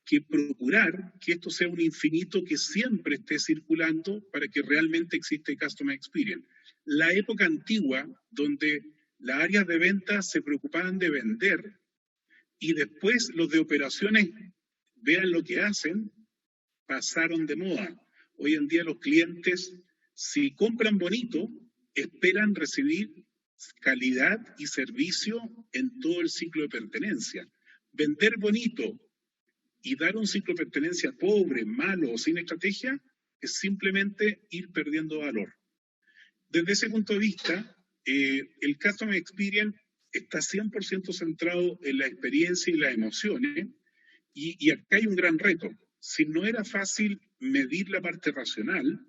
que procurar que esto sea un infinito que siempre esté circulando para que realmente exista Customer Experience. La época antigua, donde las áreas de venta se preocupaban de vender y después los de operaciones vean lo que hacen, pasaron de moda. Hoy en día los clientes, si compran bonito, esperan recibir calidad y servicio en todo el ciclo de pertenencia. Vender bonito y dar un ciclo de pertenencia pobre, malo o sin estrategia es simplemente ir perdiendo valor. Desde ese punto de vista, el Customer Experience está 100% centrado en la experiencia y las emociones, y acá hay un gran reto. Si no era fácil medir la parte racional,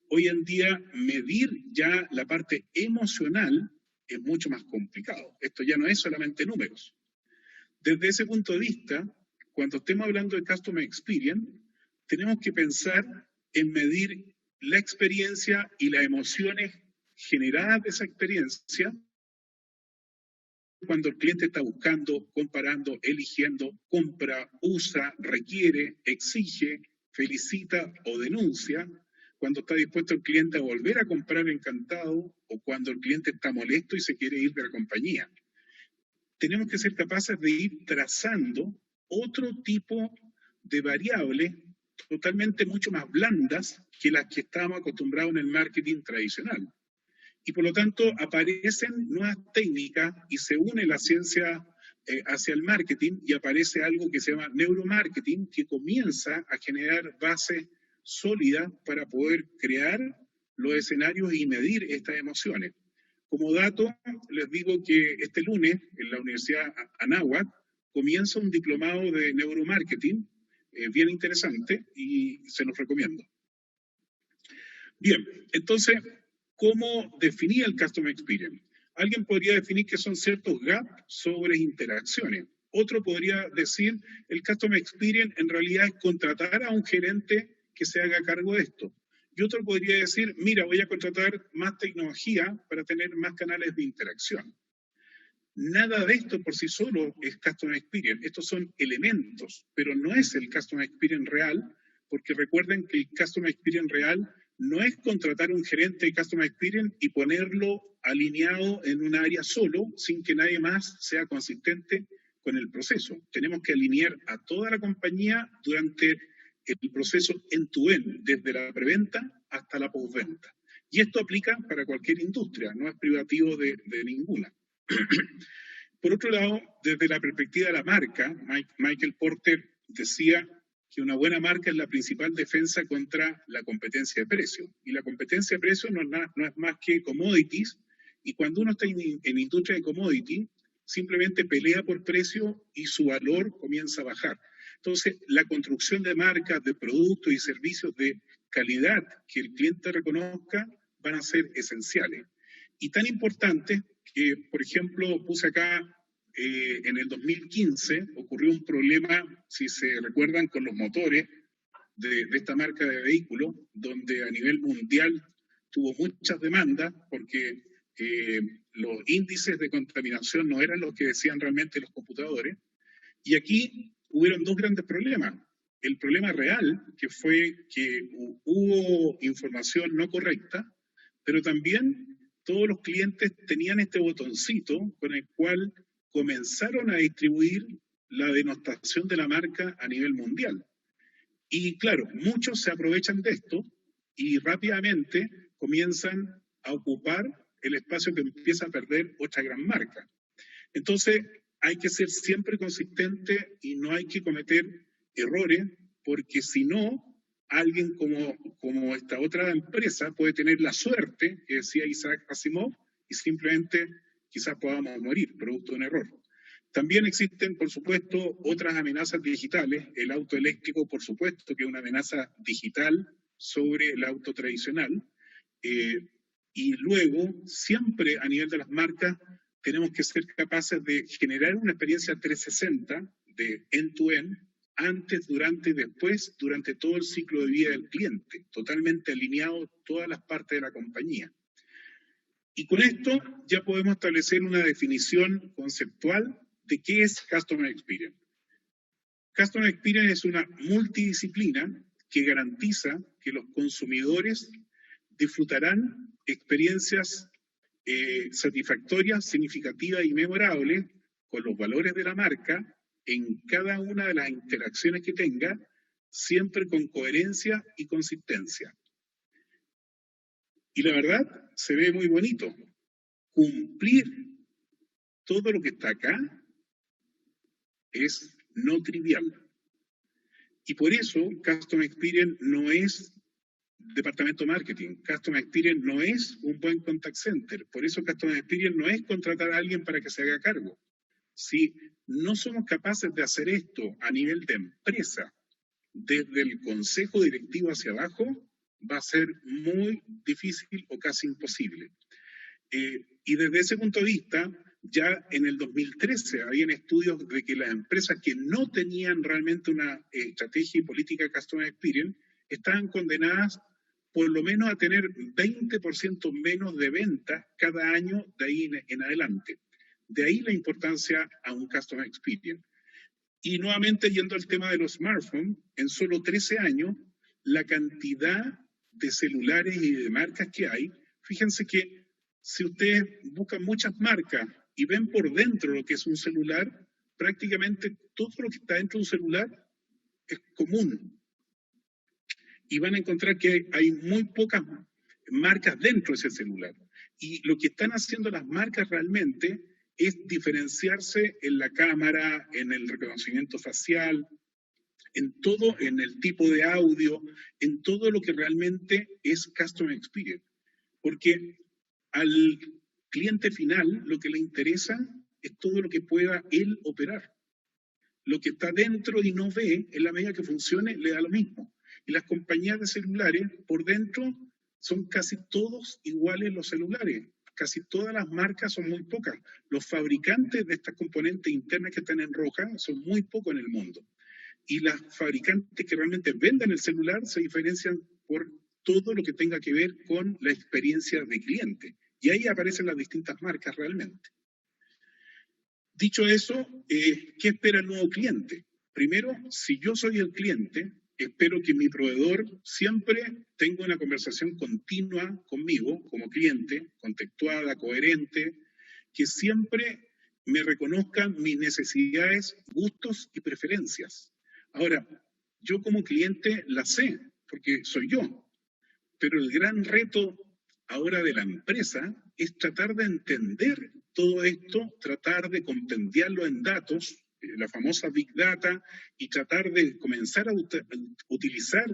hoy en día medir ya la parte emocional es mucho más complicado. Esto ya no es solamente números. Desde ese punto de vista, cuando estemos hablando de Customer Experience, tenemos que pensar en medir la experiencia y las emociones generadas de esa experiencia cuando el cliente está buscando, comparando, eligiendo, compra, usa, requiere, exige, felicita o denuncia, cuando está dispuesto el cliente a volver a comprar encantado o cuando el cliente está molesto y se quiere ir de la compañía. Tenemos que ser capaces de ir trazando otro tipo de variables totalmente mucho más blandas que las que estábamos acostumbrados en el marketing tradicional. Y por lo tanto aparecen nuevas técnicas y se une la ciencia hacia el marketing y aparece algo que se llama neuromarketing, que comienza a generar bases sólidas para poder crear los escenarios y medir estas emociones. Como dato, les digo que este lunes en la Universidad Anáhuac comienza un diplomado de neuromarketing bien interesante y se los recomiendo. Bien, entonces, ¿cómo definir el Customer Experience? Alguien podría definir que son ciertos gaps sobre interacciones. Otro podría decir, el Customer Experience en realidad es contratar a un gerente que se haga cargo de esto. Y otro podría decir, mira, voy a contratar más tecnología para tener más canales de interacción. Nada de esto por sí solo es Customer Experience. Estos son elementos, pero no es el Customer Experience real, porque recuerden que el Customer Experience real no es contratar un gerente de Customer Experience y ponerlo alineado en un área solo, sin que nadie más sea consistente con el proceso. Tenemos que alinear a toda la compañía durante el proceso end-to-end, desde la preventa hasta la postventa. Y esto aplica para cualquier industria, no es privativo de ninguna. Por otro lado, desde la perspectiva de la marca, Michael Porter decía que una buena marca es la principal defensa contra la competencia de precio. Y la competencia de precio no es más que commodities, y cuando uno está en industria de commodity, simplemente pelea por precio y su valor comienza a bajar. Entonces, la construcción de marcas, de productos y servicios de calidad que el cliente reconozca van a ser esenciales. Y tan importante que, por ejemplo, puse acá, en el 2015 ocurrió un problema, si se recuerdan, con los motores de esta marca de vehículos, donde a nivel mundial tuvo muchas demandas porque los índices de contaminación no eran los que decían realmente los computadores. Y aquí hubieron dos grandes problemas. El problema real, que fue que hubo información no correcta, pero también todos los clientes tenían este botoncito con el cual comenzaron a distribuir la denostación de la marca a nivel mundial. Y claro, muchos se aprovechan de esto y rápidamente comienzan a ocupar el espacio que empieza a perder otra gran marca. Entonces, hay que ser siempre consistente y no hay que cometer errores, porque si no, alguien como esta otra empresa puede tener la suerte, que decía Isaac Asimov, y simplemente quizás podamos morir, producto de un error. También existen, por supuesto, otras amenazas digitales. El auto eléctrico, por supuesto, que es una amenaza digital sobre el auto tradicional. Y luego, siempre a nivel de las marcas, tenemos que ser capaces de generar una experiencia 360 de end-to-end, antes, durante y después, durante todo el ciclo de vida del cliente, totalmente alineado todas las partes de la compañía. Y con esto ya podemos establecer una definición conceptual de qué es Customer Experience. Customer Experience es una multidisciplina que garantiza que los consumidores disfrutarán experiencias satisfactorias, significativas y memorables con los valores de la marca en cada una de las interacciones que tenga, siempre con coherencia y consistencia. Y la verdad, se ve muy bonito. Cumplir todo lo que está acá es no trivial. Y por eso Customer Experience no es departamento de marketing. Customer Experience no es un buen contact center. Por eso Customer Experience no es contratar a alguien para que se haga cargo. Si no somos capaces de hacer esto a nivel de empresa, desde el consejo directivo hacia abajo, va a ser muy difícil o casi imposible. Y desde ese punto de vista, ya en el 2013 habían estudios de que las empresas que no tenían realmente una estrategia y política Customer Experience estaban condenadas por lo menos a tener 20% menos de ventas cada año de ahí en adelante. De ahí la importancia a un Customer Experience. Y nuevamente, yendo al tema de los smartphones, en solo 13 años, la cantidad de celulares y de marcas que hay, fíjense que si ustedes buscan muchas marcas y ven por dentro lo que es un celular, prácticamente todo lo que está dentro de un celular es común. Y van a encontrar que hay muy pocas marcas dentro de ese celular. Y lo que están haciendo las marcas realmente es diferenciarse en la cámara, en el reconocimiento facial, en todo, en el tipo de audio, en todo lo que realmente es Customer Experience. Porque al cliente final lo que le interesa es todo lo que pueda él operar. Lo que está dentro y no ve, en la medida que funcione, le da lo mismo. Y las compañías de celulares, por dentro, son casi todos iguales los celulares. Casi todas las marcas son muy pocas. Los fabricantes de estas componentes internas que están en roja son muy pocos en el mundo. Y las fabricantes que realmente venden el celular se diferencian por todo lo que tenga que ver con la experiencia de cliente. Y ahí aparecen las distintas marcas realmente. Dicho eso, ¿qué espera el nuevo cliente? Primero, si yo soy el cliente, espero que mi proveedor siempre tenga una conversación continua conmigo como cliente, contextuada, coherente, que siempre me reconozca mis necesidades, gustos y preferencias. Ahora, yo como cliente la sé, porque soy yo, pero el gran reto ahora de la empresa es tratar de entender todo esto, tratar de compendiarlo en datos, la famosa Big Data, y tratar de comenzar a utilizar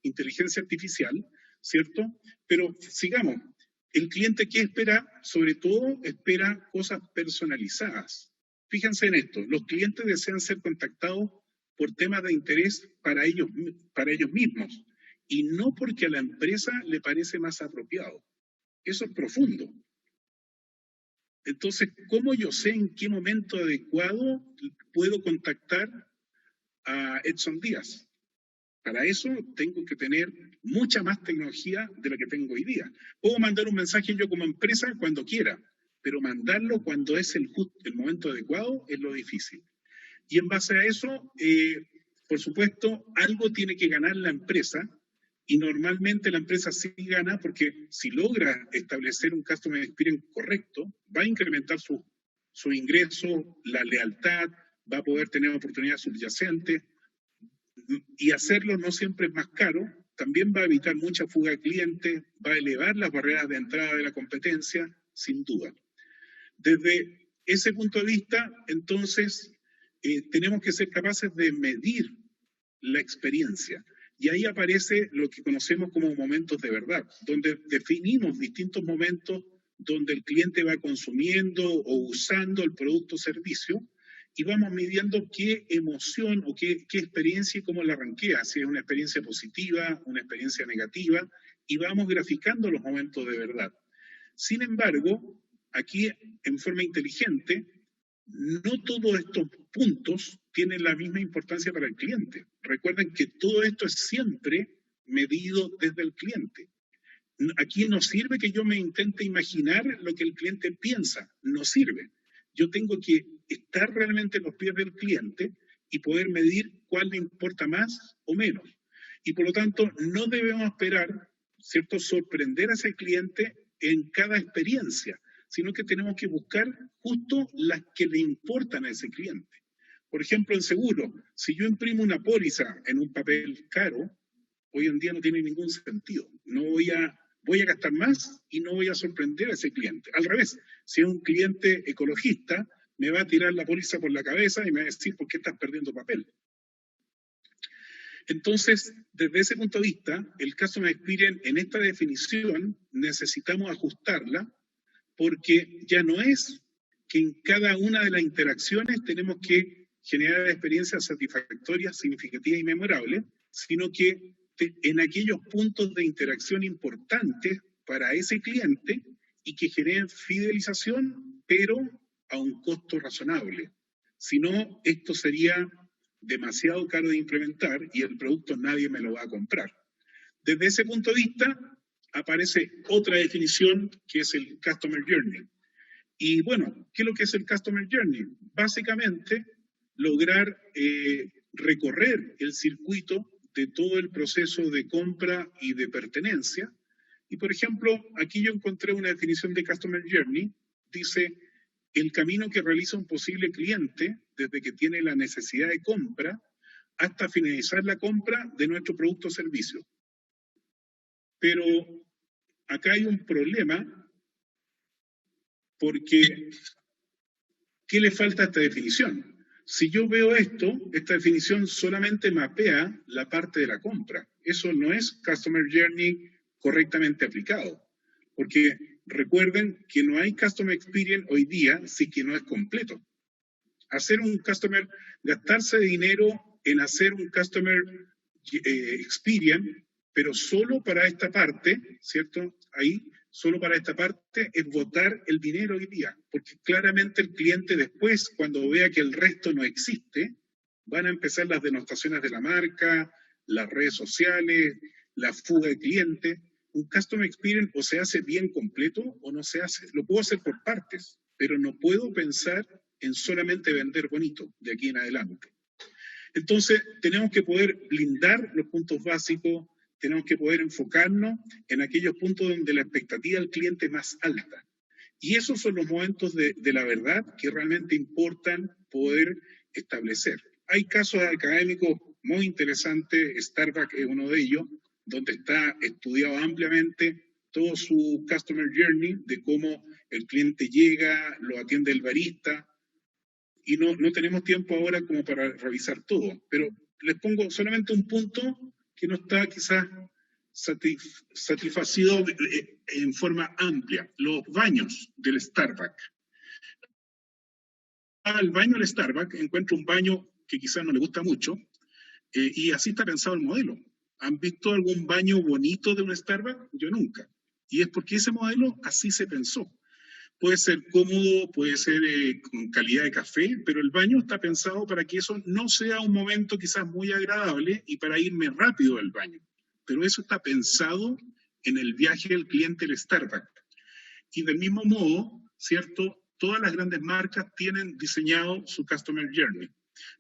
inteligencia artificial, ¿cierto? Pero sigamos, el cliente ¿qué espera? Sobre todo espera cosas personalizadas. Fíjense en esto, los clientes desean ser contactados por temas de interés para ellos mismos y no porque a la empresa le parece más apropiado. Eso es profundo. Entonces, ¿cómo yo sé en qué momento adecuado puedo contactar a Edson Díaz? Para eso tengo que tener mucha más tecnología de la que tengo hoy día. Puedo mandar un mensaje yo como empresa cuando quiera, pero mandarlo cuando es el momento adecuado es lo difícil. Y en base a eso, por supuesto, algo tiene que ganar la empresa, y normalmente la empresa sí gana porque si logra establecer un customer experience correcto, va a incrementar su ingreso, la lealtad, va a poder tener oportunidades subyacentes, y hacerlo no siempre es más caro, también va a evitar mucha fuga de clientes, va a elevar las barreras de entrada de la competencia, sin duda. Desde ese punto de vista, entonces, tenemos que ser capaces de medir la experiencia. Y ahí aparece lo que conocemos como momentos de verdad, donde definimos distintos momentos donde el cliente va consumiendo o usando el producto o servicio y vamos midiendo qué emoción o qué experiencia y cómo la ranquea, si es una experiencia positiva, una experiencia negativa, y vamos graficando los momentos de verdad. Sin embargo, aquí en forma inteligente, no todos estos puntos tienen la misma importancia para el cliente. Recuerden que todo esto es siempre medido desde el cliente. Aquí no sirve que yo me intente imaginar lo que el cliente piensa, no sirve. Yo tengo que estar realmente en los pies del cliente y poder medir cuál le importa más o menos. Y por lo tanto, no debemos esperar, ¿cierto?, sorprender a ese cliente en cada experiencia, sino que tenemos que buscar justo las que le importan a ese cliente. Por ejemplo, en seguro, si yo imprimo una póliza en un papel caro, hoy en día no tiene ningún sentido. Voy a gastar más y no voy a sorprender a ese cliente. Al revés, si es un cliente ecologista, me va a tirar la póliza por la cabeza y me va a decir, ¿por qué estás perdiendo papel? Entonces, desde ese punto de vista, el Customer Experience en esta definición necesitamos ajustarla, porque ya no es que en cada una de las interacciones tenemos que generar experiencias satisfactorias, significativas y memorables, sino que en aquellos puntos de interacción importantes para ese cliente y que generen fidelización, pero a un costo razonable. Si no, esto sería demasiado caro de implementar y el producto nadie me lo va a comprar. Desde ese punto de vista, aparece otra definición que es el Customer Journey. Y bueno, ¿qué es lo que es el Customer Journey? Básicamente, lograr recorrer el circuito de todo el proceso de compra y de pertenencia. Y por ejemplo, aquí yo encontré una definición de Customer Journey, dice, el camino que realiza un posible cliente desde que tiene la necesidad de compra hasta finalizar la compra de nuestro producto o servicio. Pero acá hay un problema porque ¿qué le falta a esta definición? Si yo veo esto, esta definición solamente mapea la parte de la compra. Eso no es Customer Journey correctamente aplicado. Porque recuerden que no hay Customer Experience hoy día si que no es completo. Hacer un Customer, gastarse dinero en hacer un Customer Experience, pero solo para esta parte, ¿cierto? Ahí, solo para esta parte, es botar el dinero hoy día, porque claramente el cliente después, cuando vea que el resto no existe, van a empezar las denostaciones de la marca, las redes sociales, la fuga de clientes. Un Customer Experience o se hace bien completo o no se hace. Lo puedo hacer por partes, pero no puedo pensar en solamente vender bonito de aquí en adelante. Entonces, tenemos que poder blindar los puntos básicos, tenemos que poder enfocarnos en aquellos puntos donde la expectativa del cliente es más alta. Y esos son los momentos de la verdad que realmente importan poder establecer. Hay casos académicos muy interesantes, Starbucks es uno de ellos, donde está estudiado ampliamente todo su Customer Journey, de cómo el cliente llega, lo atiende el barista, y no tenemos tiempo ahora como para revisar todo, pero les pongo solamente un punto que no está quizás satisfacido en forma amplia. Los baños del Starbucks. Al baño del Starbucks encuentro un baño que quizás no le gusta mucho, y así está pensado el modelo. ¿Han visto algún baño bonito de un Starbucks? Yo nunca. Y es porque ese modelo así se pensó. Puede ser cómodo, puede ser con calidad de café, pero el baño está pensado para que eso no sea un momento quizás muy agradable y para irme rápido al baño. Pero eso está pensado en el viaje del cliente al Starbucks. Y del mismo modo, ¿cierto? Todas las grandes marcas tienen diseñado su Customer Journey.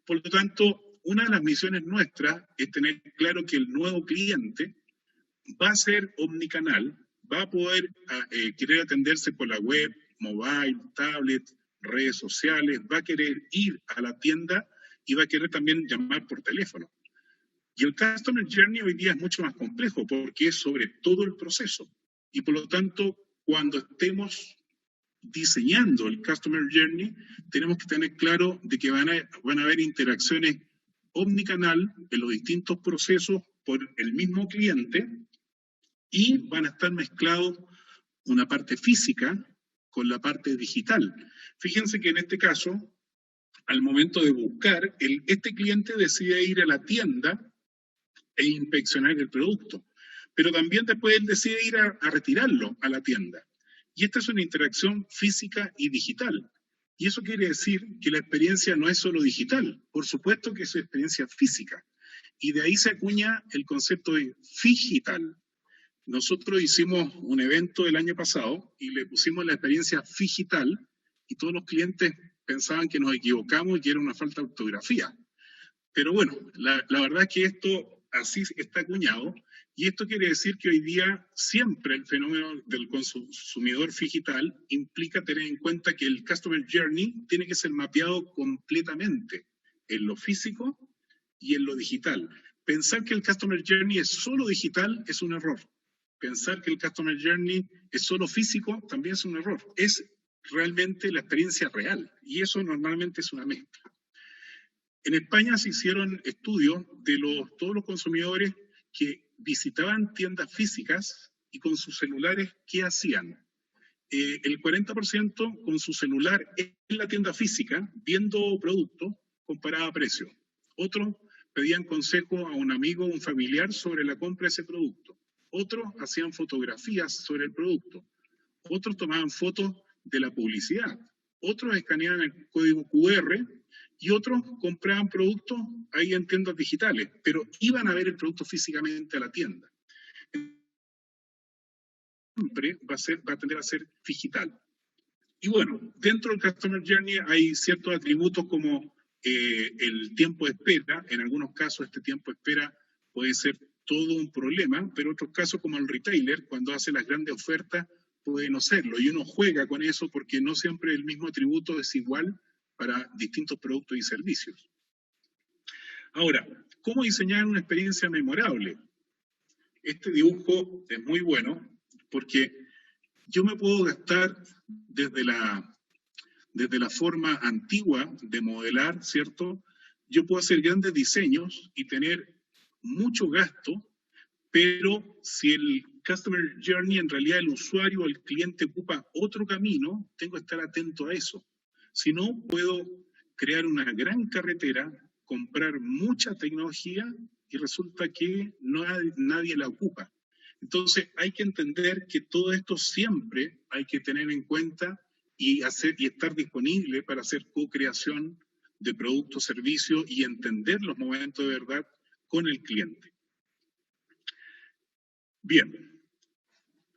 Por lo tanto, una de las misiones nuestras es tener claro que el nuevo cliente va a ser omnicanal, va a poder querer atenderse por la web, mobile, tablet, redes sociales, va a querer ir a la tienda y va a querer también llamar por teléfono. Y el Customer Journey hoy día es mucho más complejo porque es sobre todo el proceso. Y por lo tanto, cuando estemos diseñando el Customer Journey, tenemos que tener claro de que van a haber interacciones omnicanal en los distintos procesos por el mismo cliente y van a estar mezclados una parte física con la parte digital. Fíjense que en este caso, al momento de buscar, este cliente decide ir a la tienda e inspeccionar el producto, pero también después él decide ir a retirarlo a la tienda. Y esta es una interacción física y digital. Y eso quiere decir que la experiencia no es solo digital, por supuesto que es experiencia física. Y de ahí se acuña el concepto de figital. Nosotros hicimos un evento el año pasado y le pusimos la experiencia figital y todos los clientes pensaban que nos equivocamos y que era una falta de ortografía. Pero bueno, la verdad es que esto así está acuñado y esto quiere decir que hoy día siempre el fenómeno del consumidor figital implica tener en cuenta que el Customer Journey tiene que ser mapeado completamente en lo físico y en lo digital. Pensar que el Customer Journey es solo digital es un error. Pensar que el Customer Journey es solo físico también es un error. Es realmente la experiencia real y eso normalmente es una mezcla. En España se hicieron estudios de todos los consumidores que visitaban tiendas físicas y con sus celulares, ¿qué hacían? El 40% con su celular en la tienda física, viendo productos, comparaba precios. Otros pedían consejo a un amigo o un familiar sobre la compra de ese producto. Otros hacían fotografías sobre el producto. Otros tomaban fotos de la publicidad. Otros escaneaban el código QR y otros compraban productos ahí en tiendas digitales, pero iban a ver el producto físicamente a la tienda. Siempre va a tender a ser digital. Y bueno, dentro del Customer Journey hay ciertos atributos como el tiempo de espera. En algunos casos este tiempo de espera puede ser todo un problema, pero en otros casos como el retailer, cuando hace las grandes ofertas, puede no serlo. Y uno juega con eso porque no siempre el mismo atributo es igual para distintos productos y servicios. Ahora, ¿cómo diseñar una experiencia memorable? Este dibujo es muy bueno porque yo me puedo gastar desde la forma antigua de modelar, ¿cierto? Yo puedo hacer grandes diseños y tener mucho gasto, pero si el Customer Journey, en realidad el usuario o el cliente ocupa otro camino, tengo que estar atento a eso. Si no, puedo crear una gran carretera, comprar mucha tecnología y resulta que nadie la ocupa. Entonces hay que entender que todo esto siempre hay que tener en cuenta y estar disponible para hacer co-creación de productos, servicios y entender los momentos de verdad con el cliente. Bien,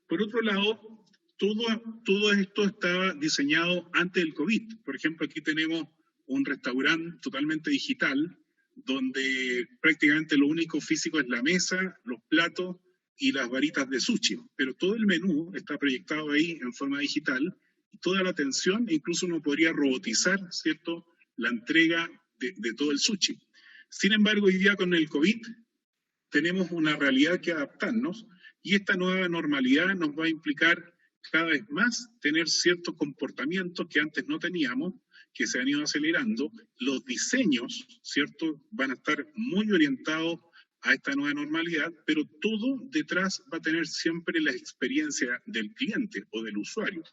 por otro lado, todo esto estaba diseñado antes del COVID. Por ejemplo, aquí tenemos un restaurante totalmente digital, donde prácticamente lo único físico es la mesa, los platos y las varitas de sushi. Pero todo el menú está proyectado ahí en forma digital, y toda la atención, incluso uno podría robotizar, ¿cierto?, la entrega de todo el sushi. Sin embargo, hoy día con el COVID tenemos una realidad que adaptarnos, Y esta nueva normalidad nos va a implicar cada vez más tener ciertos comportamientos que antes no teníamos, que se han ido acelerando. Los diseños, ¿cierto?, van a estar muy orientados a esta nueva normalidad, pero todo detrás va a tener siempre la experiencia del cliente o del usuario.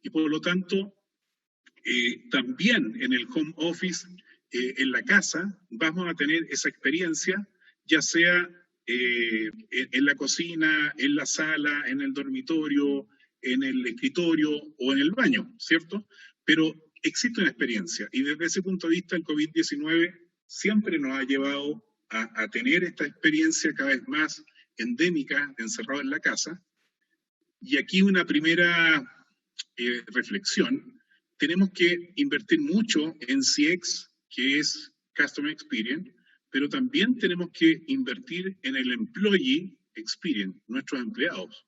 Y por lo tanto, también en el home office, en la casa, vamos a tener esa experiencia, ya sea en la cocina, en la sala, en el dormitorio, en el escritorio o en el baño, ¿cierto? Pero existe una experiencia y desde ese punto de vista el COVID-19 siempre nos ha llevado a tener esta experiencia cada vez más endémica, encerrado en la casa. Y aquí una primera reflexión. Tenemos que invertir mucho en CX, que es Customer Experience, pero también tenemos que invertir en el Employee Experience, nuestros empleados.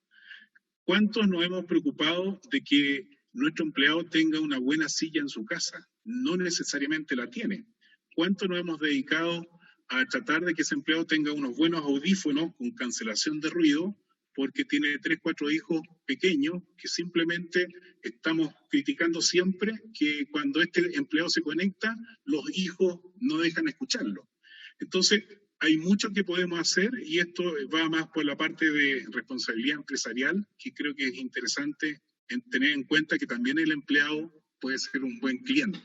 ¿Cuántos nos hemos preocupado de que nuestro empleado tenga una buena silla en su casa? No necesariamente la tiene. ¿Cuánto nos hemos dedicado a tratar de que ese empleado tenga unos buenos audífonos con cancelación de ruido, porque tiene 3, 4 hijos pequeños que simplemente estamos criticando siempre que cuando este empleado se conecta, los hijos no dejan escucharlo? Entonces, hay mucho que podemos hacer y esto va más por la parte de responsabilidad empresarial, que creo que es interesante tener en cuenta que también el empleado puede ser un buen cliente.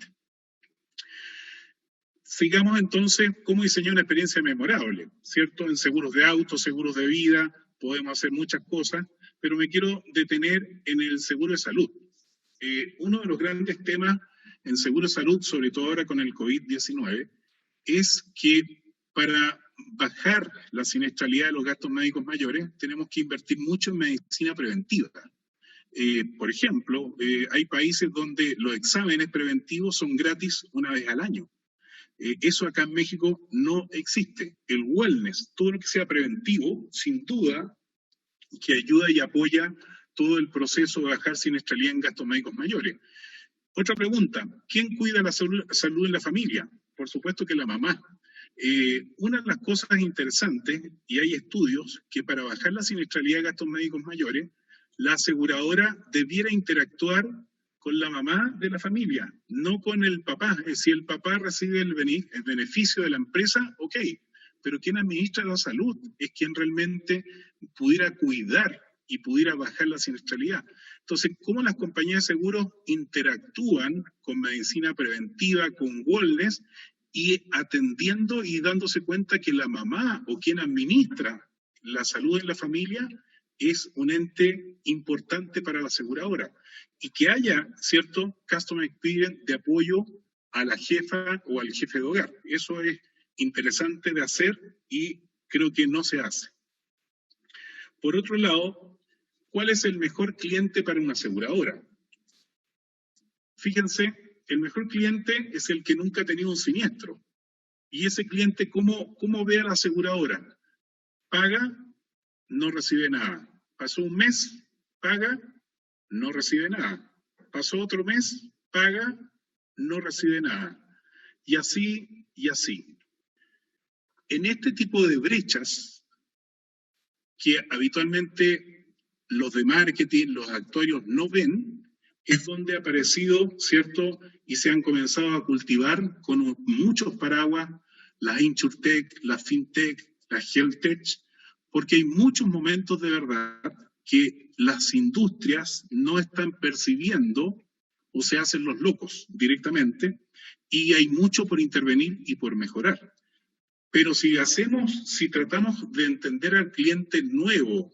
Sigamos entonces cómo diseñar una experiencia memorable, ¿cierto? En seguros de auto, seguros de vida, podemos hacer muchas cosas, pero me quiero detener en el seguro de salud. Uno de los grandes temas en seguro de salud, sobre todo ahora con el COVID-19, es que para bajar la siniestralidad de los gastos médicos mayores, tenemos que invertir mucho en medicina preventiva. Por ejemplo, hay países donde los exámenes preventivos son gratis una vez al año. Eso acá en México no existe. El wellness, todo lo que sea preventivo, sin duda, que ayuda y apoya todo el proceso de bajar siniestralidad en gastos médicos mayores. Otra pregunta, ¿quién cuida la salud en la familia? Por supuesto que la mamá. Una de las cosas interesantes, y hay estudios, que para bajar la siniestralidad de gastos médicos mayores, la aseguradora debiera interactuar con la mamá de la familia, no con el papá. Si el papá recibe el beneficio de la empresa, ok, pero quien administra la salud es quien realmente pudiera cuidar y pudiera bajar la siniestralidad. Entonces, ¿cómo las compañías de seguros interactúan con medicina preventiva, con wellness, y atendiendo y dándose cuenta que la mamá o quien administra la salud en la familia es un ente importante para la aseguradora? Y que haya cierto customer experience de apoyo a la jefa o al jefe de hogar. Eso es interesante de hacer y creo que no se hace. Por otro lado, ¿cuál es el mejor cliente para una aseguradora? Fíjense, el mejor cliente es el que nunca ha tenido un siniestro. Y ese cliente, ¿cómo ve a la aseguradora? Paga, no recibe nada. Pasó un mes, paga, no recibe nada. Pasó otro mes, paga, no recibe nada. Y así, y así. En este tipo de brechas, que habitualmente los de marketing, los actuarios no ven, es donde ha aparecido, ¿cierto? Y se han comenzado a cultivar con muchos paraguas, las InsurTech, las FinTech, las HealthTech, porque hay muchos momentos de verdad que las industrias no están percibiendo o se hacen los locos directamente y hay mucho por intervenir y por mejorar. Pero si tratamos de entender al cliente nuevo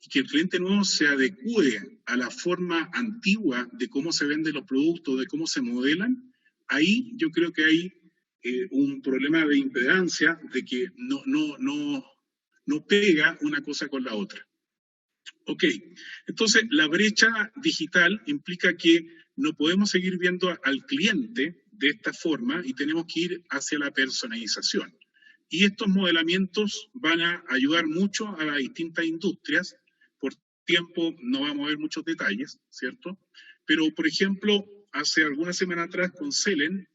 y que el cliente nuevo se adecue a la forma antigua de cómo se venden los productos, de cómo se modelan, ahí yo creo que hay un problema de impedancia, de que no pega una cosa con la otra. Ok, entonces la brecha digital implica que no podemos seguir viendo al cliente de esta forma y tenemos que ir hacia la personalización. Y estos modelamientos van a ayudar mucho a las distintas industrias. Por tiempo no vamos a ver muchos detalles, ¿cierto? Pero, por ejemplo, hace algunas semanas atrás con Selen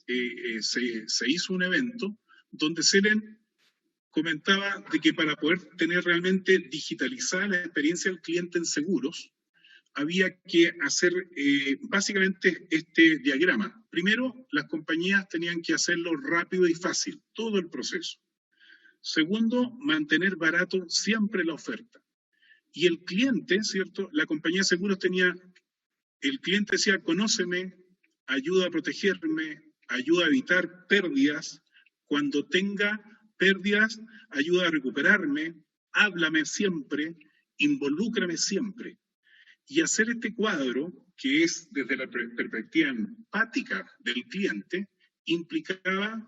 se hizo un evento donde Selen comentaba de que para poder tener realmente digitalizada la experiencia del cliente en seguros, había que hacer básicamente este diagrama. Primero, las compañías tenían que hacerlo rápido y fácil, todo el proceso. Segundo, mantener barato siempre la oferta. Y el cliente, ¿cierto? La compañía de seguros tenía, el cliente decía, conóceme, ayuda a protegerme, ayuda a evitar pérdidas. Cuando tenga pérdidas, ayuda a recuperarme, háblame siempre, involúcrame siempre. Y hacer este cuadro, que es desde la perspectiva empática del cliente, implicaba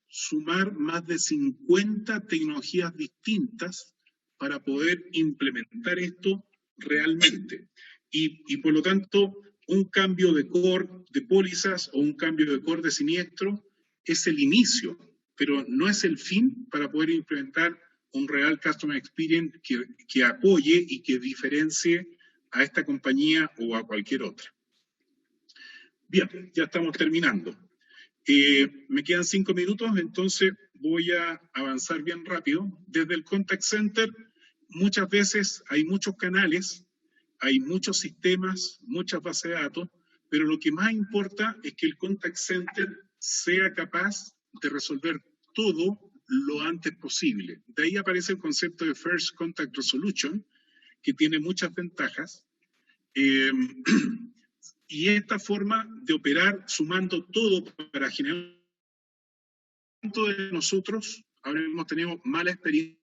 sumar más de 50 tecnologías distintas para poder implementar esto realmente. Y por lo tanto, un cambio de core de pólizas o un cambio de core de siniestro es el inicio, pero no es el fin para poder implementar un real customer experience que apoye y que diferencie a esta compañía o a cualquier otra. Bien, ya estamos terminando. Me quedan 5 minutos, entonces voy a avanzar bien rápido. Desde el contact center, muchas veces hay muchos canales, hay muchos sistemas, muchas bases de datos, pero lo que más importa es que el contact center sea capaz de resolver todo lo antes posible. De ahí aparece el concepto de First Contact Resolution, que tiene muchas ventajas. Y esta forma de operar sumando todo para generar de nosotros, ahora hemos tenido mala experiencia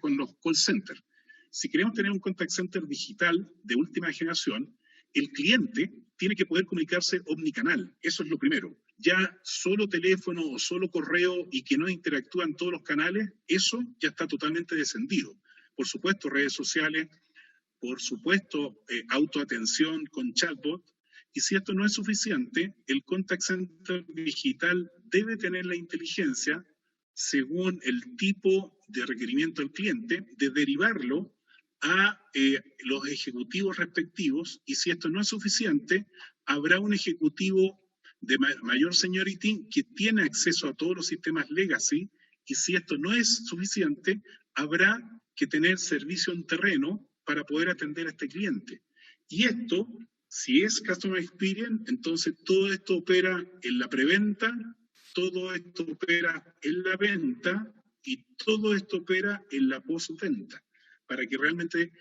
con los call centers. Si queremos tener un contact center digital de última generación, el cliente tiene que poder comunicarse omnicanal. Eso es lo primero. Ya solo teléfono o solo correo y que no interactúan todos los canales, eso ya está totalmente descendido. Por supuesto, redes sociales, por supuesto, autoatención con chatbot. Y si esto no es suficiente, el contact center digital debe tener la inteligencia, según el tipo de requerimiento del cliente, de derivarlo a los ejecutivos respectivos. Y si esto no es suficiente, habrá un ejecutivo de mayor seniority que tiene acceso a todos los sistemas legacy. Y si esto no es suficiente, habrá que tener servicio en terreno para poder atender a este cliente. Y esto, si es Customer Experience, entonces todo esto opera en la preventa, todo esto opera en la venta y todo esto opera en la postventa, para que realmente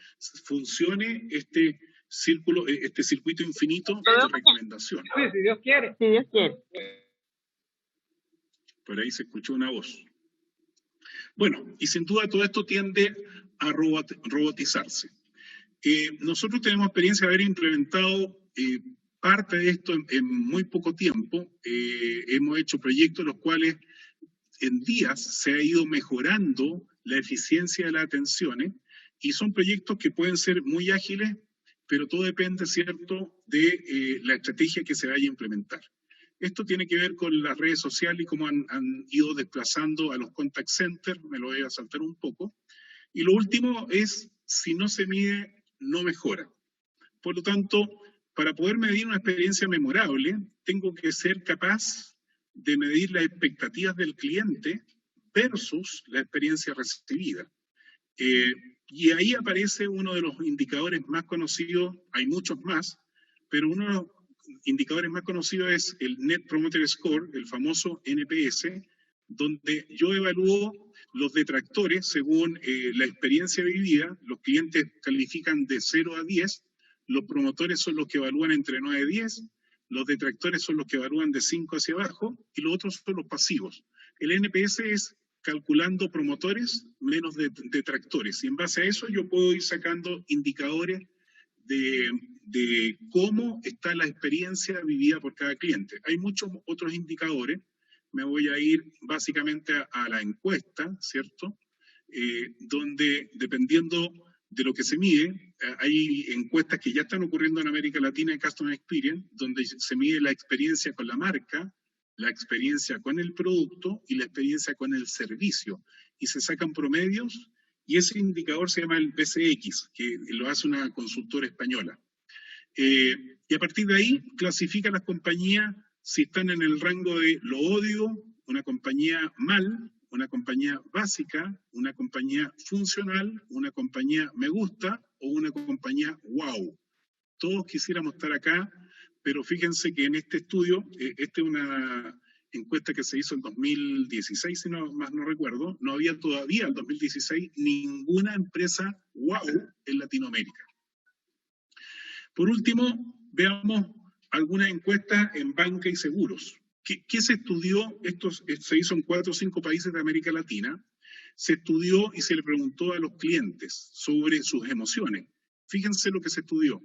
funcione este círculo, este circuito infinito de recomendación. Sí, si Dios quiere. Si Dios quiere. Por ahí se escuchó una voz. Bueno, y sin duda todo esto tiende a robotizarse. Nosotros tenemos experiencia de haber implementado parte de esto en muy poco tiempo. Hemos hecho proyectos en los cuales en días se ha ido mejorando la eficiencia de las atenciones y son proyectos que pueden ser muy ágiles, pero todo depende, ¿cierto?, de la estrategia que se vaya a implementar. Esto tiene que ver con las redes sociales y cómo han ido desplazando a los contact centers, me lo voy a saltar un poco. Y lo último es, si no se mide, no mejora. Por lo tanto, para poder medir una experiencia memorable, tengo que ser capaz de medir las expectativas del cliente versus la experiencia recibida. Y ahí aparece uno de los indicadores más conocidos, hay muchos más, pero uno de los indicadores más conocidos es el Net Promoter Score, el famoso NPS, donde yo evalúo los detractores según la experiencia vivida. Los clientes califican de 0 a 10, los promotores son los que evalúan entre 9 y 10, los detractores son los que evalúan de 5 hacia abajo y los otros son los pasivos. El NPS es calculando promotores menos detractores y en base a eso yo puedo ir sacando indicadores de cómo está la experiencia vivida por cada cliente. Hay muchos otros indicadores. Me voy a ir básicamente a la encuesta, ¿cierto? Donde dependiendo de lo que se mide, hay encuestas que ya están ocurriendo en América Latina en Customer Experience, donde se mide la experiencia con la marca, la experiencia con el producto y la experiencia con el servicio. Y se sacan promedios y ese indicador se llama el BCX, que lo hace una consultora española. Y a partir de ahí clasifica las compañías si están en el rango de lo odio, una compañía mal, una compañía básica, una compañía funcional, una compañía me gusta o una compañía wow. Todos quisiéramos estar acá, pero fíjense que en este estudio, esta es una encuesta que se hizo en 2016, si no más no recuerdo, no había todavía en 2016 ninguna empresa wow en Latinoamérica. Por último, veamos algunas encuestas en banca y seguros. ¿Qué se estudió? Esto se hizo en 4 o 5 países de América Latina. Se estudió y se le preguntó a los clientes sobre sus emociones. Fíjense lo que se estudió: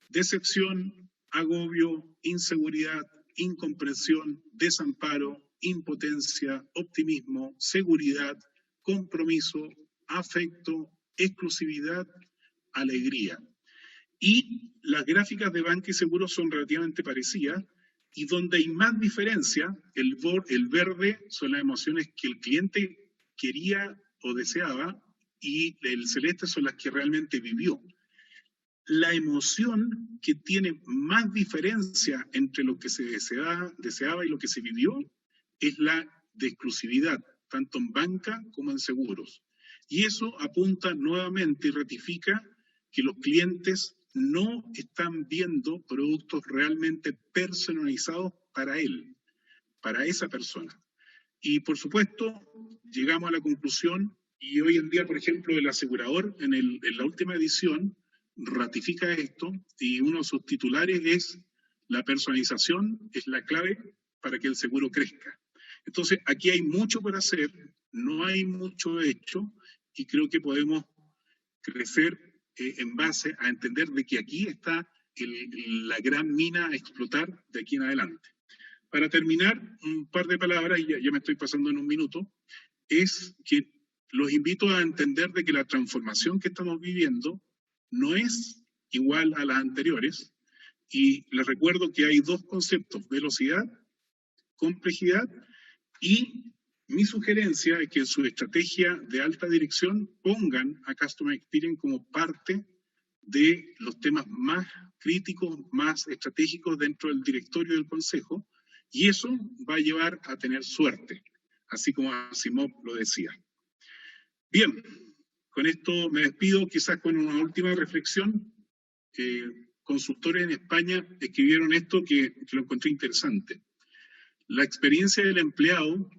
decepción, agobio, inseguridad, incomprensión, desamparo, impotencia, optimismo, seguridad, compromiso, afecto, exclusividad, alegría. Y las gráficas de banca y seguros son relativamente parecidas, y donde hay más diferencia, el verde son las emociones que el cliente quería o deseaba, y el celeste son las que realmente vivió. La emoción que tiene más diferencia entre lo que se deseaba y lo que se vivió es la de exclusividad, tanto en banca como en seguros. Y eso apunta nuevamente y ratifica que los clientes no están viendo productos realmente personalizados para él, para esa persona. Y por supuesto, llegamos a la conclusión, y hoy en día, por ejemplo, el asegurador en la última edición ratifica esto, y uno de sus titulares es: la personalización es la clave para que el seguro crezca. Entonces, aquí hay mucho por hacer, no hay mucho hecho, y creo que podemos crecer en base a entender de que aquí está la gran mina a explotar de aquí en adelante. Para terminar, un par de palabras, y ya me estoy pasando en un minuto, es que los invito a entender de que la transformación que estamos viviendo no es igual a las anteriores, y les recuerdo que hay 2 conceptos: velocidad, complejidad, y mi sugerencia es que en su estrategia de alta dirección pongan a Customer Experience como parte de los temas más críticos, más estratégicos dentro del directorio del consejo, y eso va a llevar a tener suerte, así como Asimov lo decía. Bien, con esto me despido, quizás con una última reflexión. Consultores en España escribieron esto que lo encontré interesante. La experiencia del empleado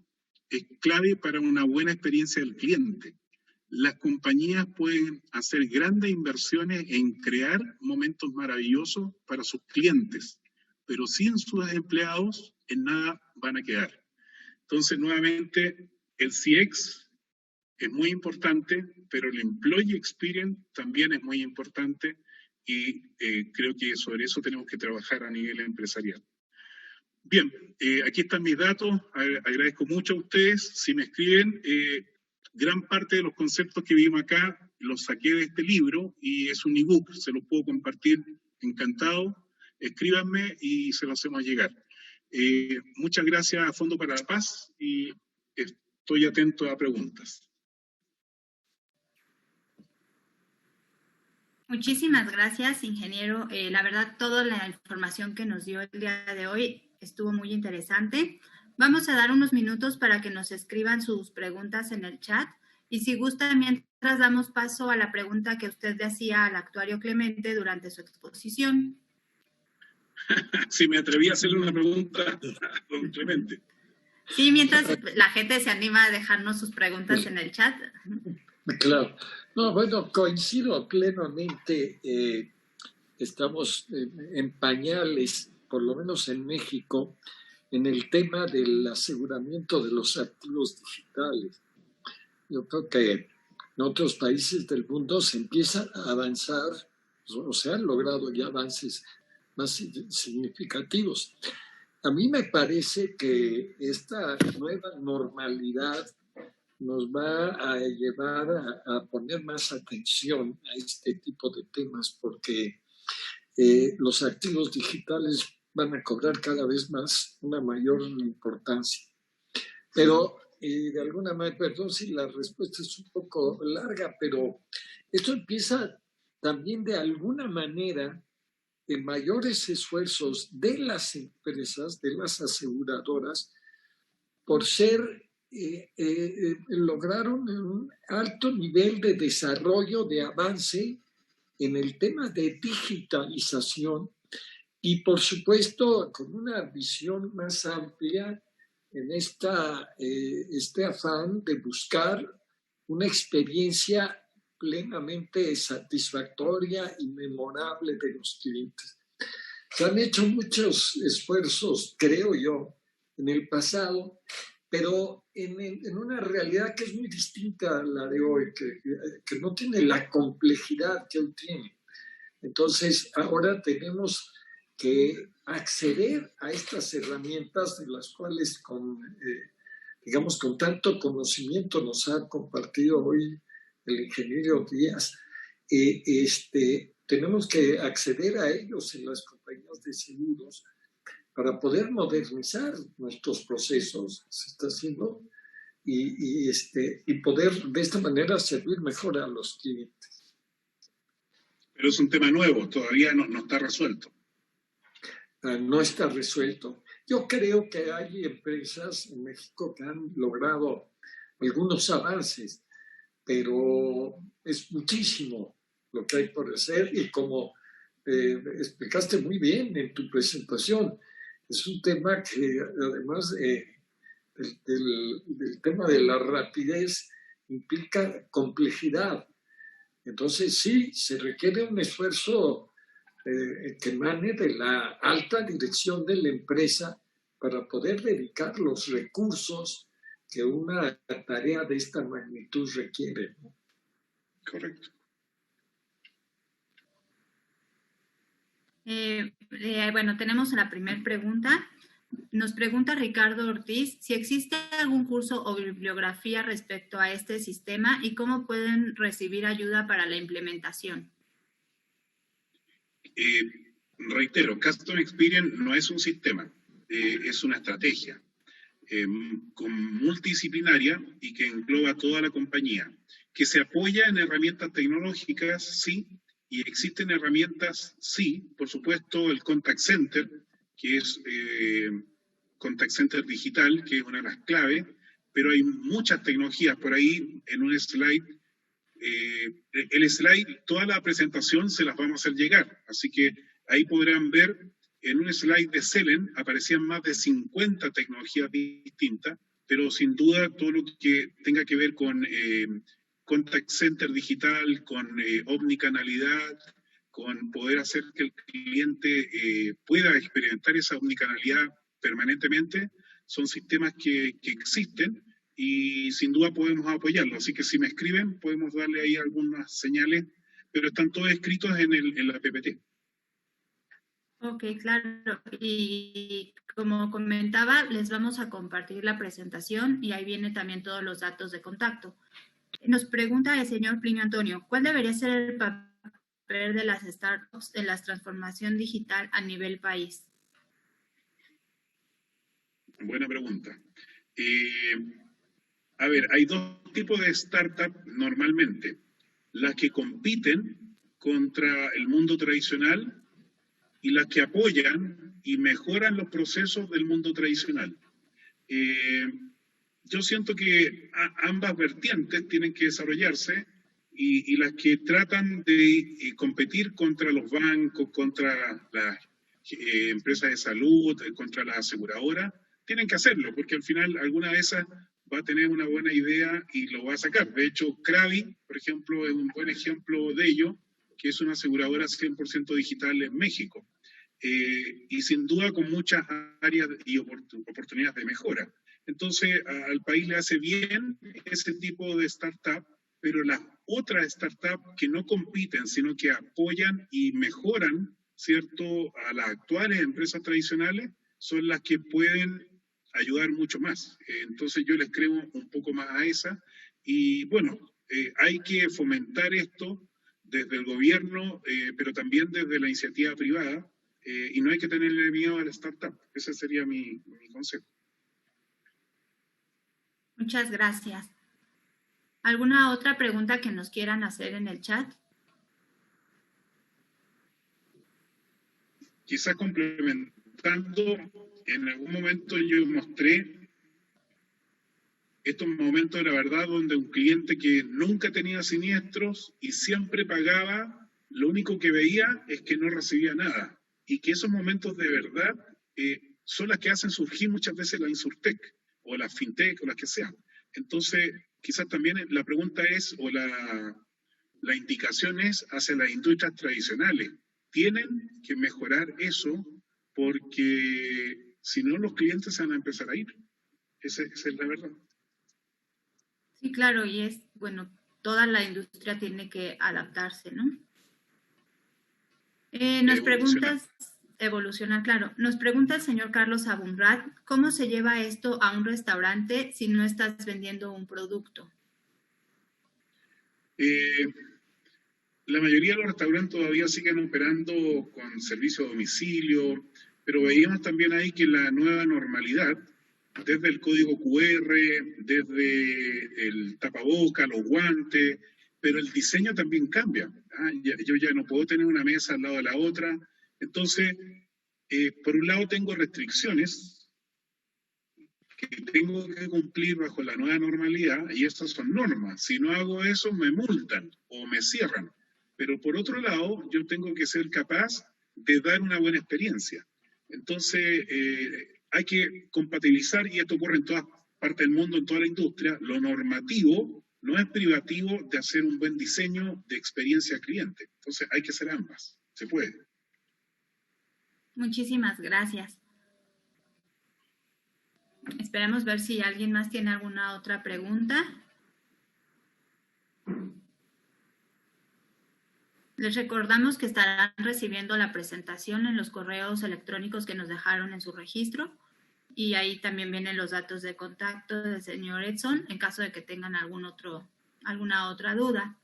es clave para una buena experiencia del cliente. Las compañías pueden hacer grandes inversiones en crear momentos maravillosos para sus clientes, pero sin sus empleados en nada van a quedar. Entonces, nuevamente, el CX es muy importante, pero el Employee Experience también es muy importante, y creo que sobre eso tenemos que trabajar a nivel empresarial. Bien, aquí están mis datos, agradezco mucho a ustedes. Si me escriben, gran parte de los conceptos que vimos acá los saqué de este libro, y es un ebook, se los puedo compartir encantado. Escríbanme y se los hacemos llegar. Muchas gracias a Fondo para la Paz, y estoy atento a preguntas. Muchísimas gracias, ingeniero. La verdad, toda la información que nos dio el día de hoy estuvo muy interesante. Vamos a dar unos minutos para que nos escriban sus preguntas en el chat, y si gusta, mientras damos paso a la pregunta que usted le hacía al actuario Clemente durante su exposición. Si me atreví a hacerle una pregunta a don Clemente. Sí, mientras la gente se anima a dejarnos sus preguntas en el chat. Claro. No, bueno, coincido plenamente. Estamos en pañales, por lo menos en México, en el tema del aseguramiento de los activos digitales. Yo creo que en otros países del mundo se empieza a avanzar, o se han logrado ya avances más significativos. A mí me parece que esta nueva normalidad nos va a llevar a poner más atención a este tipo de temas, porque los activos digitales van a cobrar cada vez más una mayor importancia. Pero de alguna manera, perdón si la respuesta es un poco larga, pero esto empieza también de alguna manera en mayores esfuerzos de las empresas, de las aseguradoras, por lograron un alto nivel de desarrollo, de avance en el tema de digitalización y, por supuesto, con una visión más amplia en este afán de buscar una experiencia plenamente satisfactoria y memorable de los clientes. Se han hecho muchos esfuerzos, creo yo, en el pasado, pero en una realidad que es muy distinta a la de hoy, que no tiene la complejidad que hoy tiene. Entonces, ahora tenemos que acceder a estas herramientas de las cuales con tanto conocimiento nos ha compartido hoy el ingeniero Díaz. Tenemos que acceder a ellos en las compañías de seguros para poder modernizar nuestros procesos, se está haciendo, y poder de esta manera servir mejor a los clientes. Pero es un tema nuevo, todavía no está resuelto. No está resuelto. Yo creo que hay empresas en México que han logrado algunos avances, pero es muchísimo lo que hay por hacer y como explicaste muy bien en tu presentación, es un tema que además del tema de la rapidez implica complejidad. Entonces sí, se requiere un esfuerzo que emane de la alta dirección de la empresa para poder dedicar los recursos que una tarea de esta magnitud requiere, ¿no? Correcto. Bueno, tenemos la primera pregunta. Nos pregunta Ricardo Ortiz si existe algún curso o bibliografía respecto a este sistema y cómo pueden recibir ayuda para la implementación. Reitero, Customer Experience no es un sistema, es una estrategia multidisciplinaria y que engloba toda la compañía, que se apoya en herramientas tecnológicas, sí, y existen herramientas, sí, por supuesto, el Contact Center, que es Contact Center digital, que es una de las claves, pero hay muchas tecnologías por ahí en un slide. El slide, toda la presentación se las vamos a hacer llegar, así que ahí podrán ver, en un slide de Celen aparecían más de 50 tecnologías distintas, pero sin duda todo lo que tenga que ver con Contact Center digital, con omnicanalidad, con poder hacer que el cliente pueda experimentar esa omnicanalidad permanentemente, son sistemas que existen y sin duda podemos apoyarlo. Así que si me escriben, podemos darle ahí algunas señales, pero están todos escritos en la PPT. Ok, claro. Y como comentaba, les vamos a compartir la presentación y ahí viene también todos los datos de contacto. Nos pregunta el señor Plinio Antonio, ¿cuál debería ser el papel de las startups en la transformación digital a nivel país? Buena pregunta. A ver, hay dos tipos de startups normalmente. Las que compiten contra el mundo tradicional y las que apoyan y mejoran los procesos del mundo tradicional. Yo siento que ambas vertientes tienen que desarrollarse y las que tratan de competir contra los bancos, contra las empresas de salud, contra las aseguradoras, tienen que hacerlo, porque al final alguna de esas va a tener una buena idea y lo va a sacar. De hecho, Krabi, por ejemplo, es un buen ejemplo de ello, que es una aseguradora 100% digital en México. Y sin duda con muchas áreas y oportunidades de mejora. Entonces, al país le hace bien ese tipo de startup, pero las otras startups que no compiten, sino que apoyan y mejoran, ¿cierto?, a las actuales empresas tradicionales, son las que pueden ayudar mucho más. Entonces, yo les creo un poco más a esa. Y bueno, hay que fomentar esto desde el gobierno, pero también desde la iniciativa privada, y no hay que tenerle miedo a la startup. Ese sería mi consejo. Muchas gracias. ¿Alguna otra pregunta que nos quieran hacer en el chat? Quizás complementando, en algún momento yo mostré estos momentos de la verdad donde un cliente que nunca tenía siniestros y siempre pagaba, lo único que veía es que no recibía nada. Y que esos momentos de verdad son las que hacen surgir muchas veces la Insurtech o la FinTech o las que sean. Entonces, quizás también la pregunta es, o la indicación es hacia las industrias tradicionales. Tienen que mejorar eso porque si no los clientes se van a empezar a ir. Esa es la verdad. Sí, claro, y es, bueno, toda la industria tiene que adaptarse, ¿no? Nos preguntas, evolucionar, claro. Nos pregunta el señor Carlos Abumrad, ¿cómo se lleva esto a un restaurante si no estás vendiendo un producto? La mayoría de los restaurantes todavía siguen operando con servicio a domicilio, pero veíamos también ahí que la nueva normalidad, desde el código QR, desde el tapaboca, los guantes, pero el diseño también cambia. Yo ya no puedo tener una mesa al lado de la otra. Entonces, por un lado tengo restricciones que tengo que cumplir bajo la nueva normalidad, y estas son normas. Si no hago eso, me multan o me cierran. Pero por otro lado, yo tengo que ser capaz de dar una buena experiencia. Entonces, hay que compatibilizar, y esto ocurre en todas partes del mundo, en toda la industria, lo normativo no es privativo de hacer un buen diseño de experiencia cliente. Entonces, hay que hacer ambas. Se puede. Muchísimas gracias. Esperemos ver si alguien más tiene alguna otra pregunta. Les recordamos que estarán recibiendo la presentación en los correos electrónicos que nos dejaron en su registro, y ahí también vienen los datos de contacto del señor Edson en caso de que tengan alguna otra duda.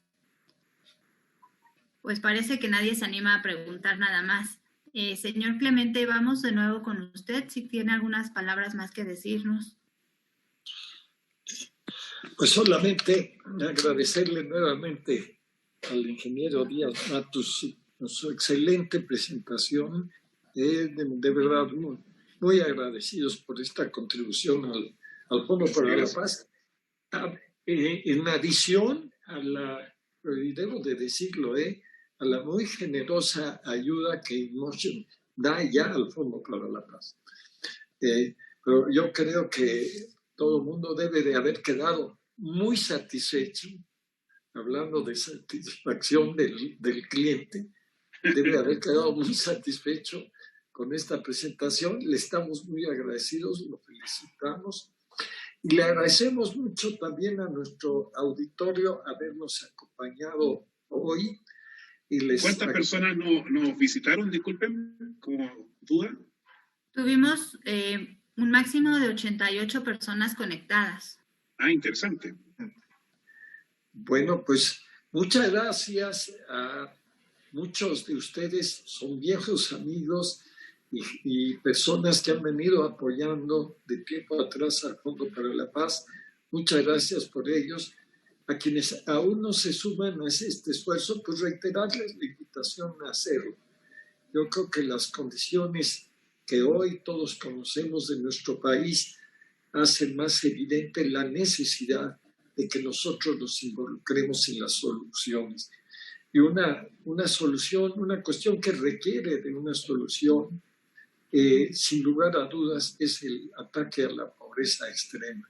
Pues parece que nadie se anima a preguntar nada más. Señor Clemente, vamos de nuevo con usted, si tiene algunas palabras más que decirnos. Pues solamente agradecerle nuevamente al ingeniero Díaz Matus su excelente presentación. De verdad, muy agradecidos por esta contribución al Fondo para la Paz. En adición a la, y debo de decirlo, a la muy generosa ayuda que InMotion da ya al Fondo para la Paz. Pero yo creo que todo el mundo debe de haber quedado muy satisfecho, hablando de satisfacción del cliente, debe de haber quedado muy satisfecho con esta presentación. Le estamos muy agradecidos, lo felicitamos y le agradecemos mucho también a nuestro auditorio habernos acompañado hoy. ¿Cuántas personas nos visitaron? Disculpen, como duda. Tuvimos un máximo de 88 personas conectadas. Interesante. Bueno, pues muchas gracias a muchos de ustedes, son viejos amigos y personas que han venido apoyando de tiempo atrás al Fondo para la Paz. Muchas gracias por ellos. A quienes aún no se suman a este esfuerzo, pues reiterarles la invitación a hacerlo. Yo creo que las condiciones que hoy todos conocemos de nuestro país hacen más evidente la necesidad de que nosotros nos involucremos en las soluciones. Y una solución, una cuestión que requiere de una solución, sin lugar a dudas, es el ataque a la pobreza extrema.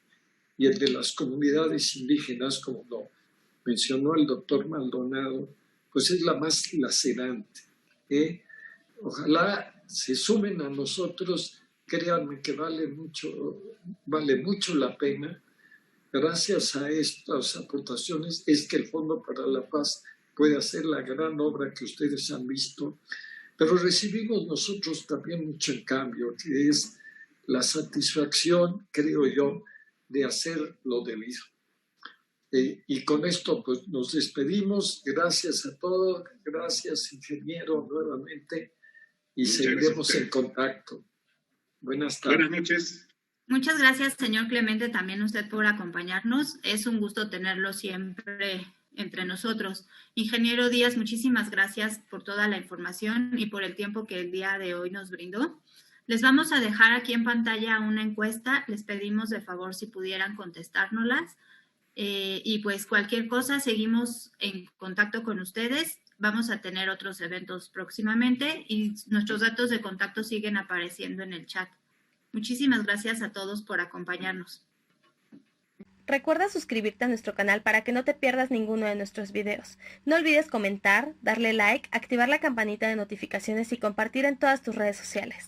Y el de las comunidades indígenas, como lo mencionó el doctor Maldonado, pues es la más lacerante. Ojalá se sumen a nosotros, créanme que vale mucho la pena. Gracias a estas aportaciones es que el Fondo para la Paz puede hacer la gran obra que ustedes han visto, pero recibimos nosotros también mucho en cambio, que es la satisfacción, creo yo, de hacer lo debido. Y con esto pues nos despedimos. Gracias a todos, gracias ingeniero nuevamente, y seguiremos en contacto. Buenas tardes. Buenas noches. Muchas gracias, señor Clemente, también usted por acompañarnos. Es un gusto tenerlo siempre entre nosotros. Ingeniero Díaz, muchísimas gracias por toda la información y por el tiempo que el día de hoy nos brindó. Les vamos a dejar aquí en pantalla una encuesta. Les pedimos de favor si pudieran contestárnoslas. Y pues cualquier cosa, seguimos en contacto con ustedes. Vamos a tener otros eventos próximamente y nuestros datos de contacto siguen apareciendo en el chat. Muchísimas gracias a todos por acompañarnos. Recuerda suscribirte a nuestro canal para que no te pierdas ninguno de nuestros videos. No olvides comentar, darle like, activar la campanita de notificaciones y compartir en todas tus redes sociales.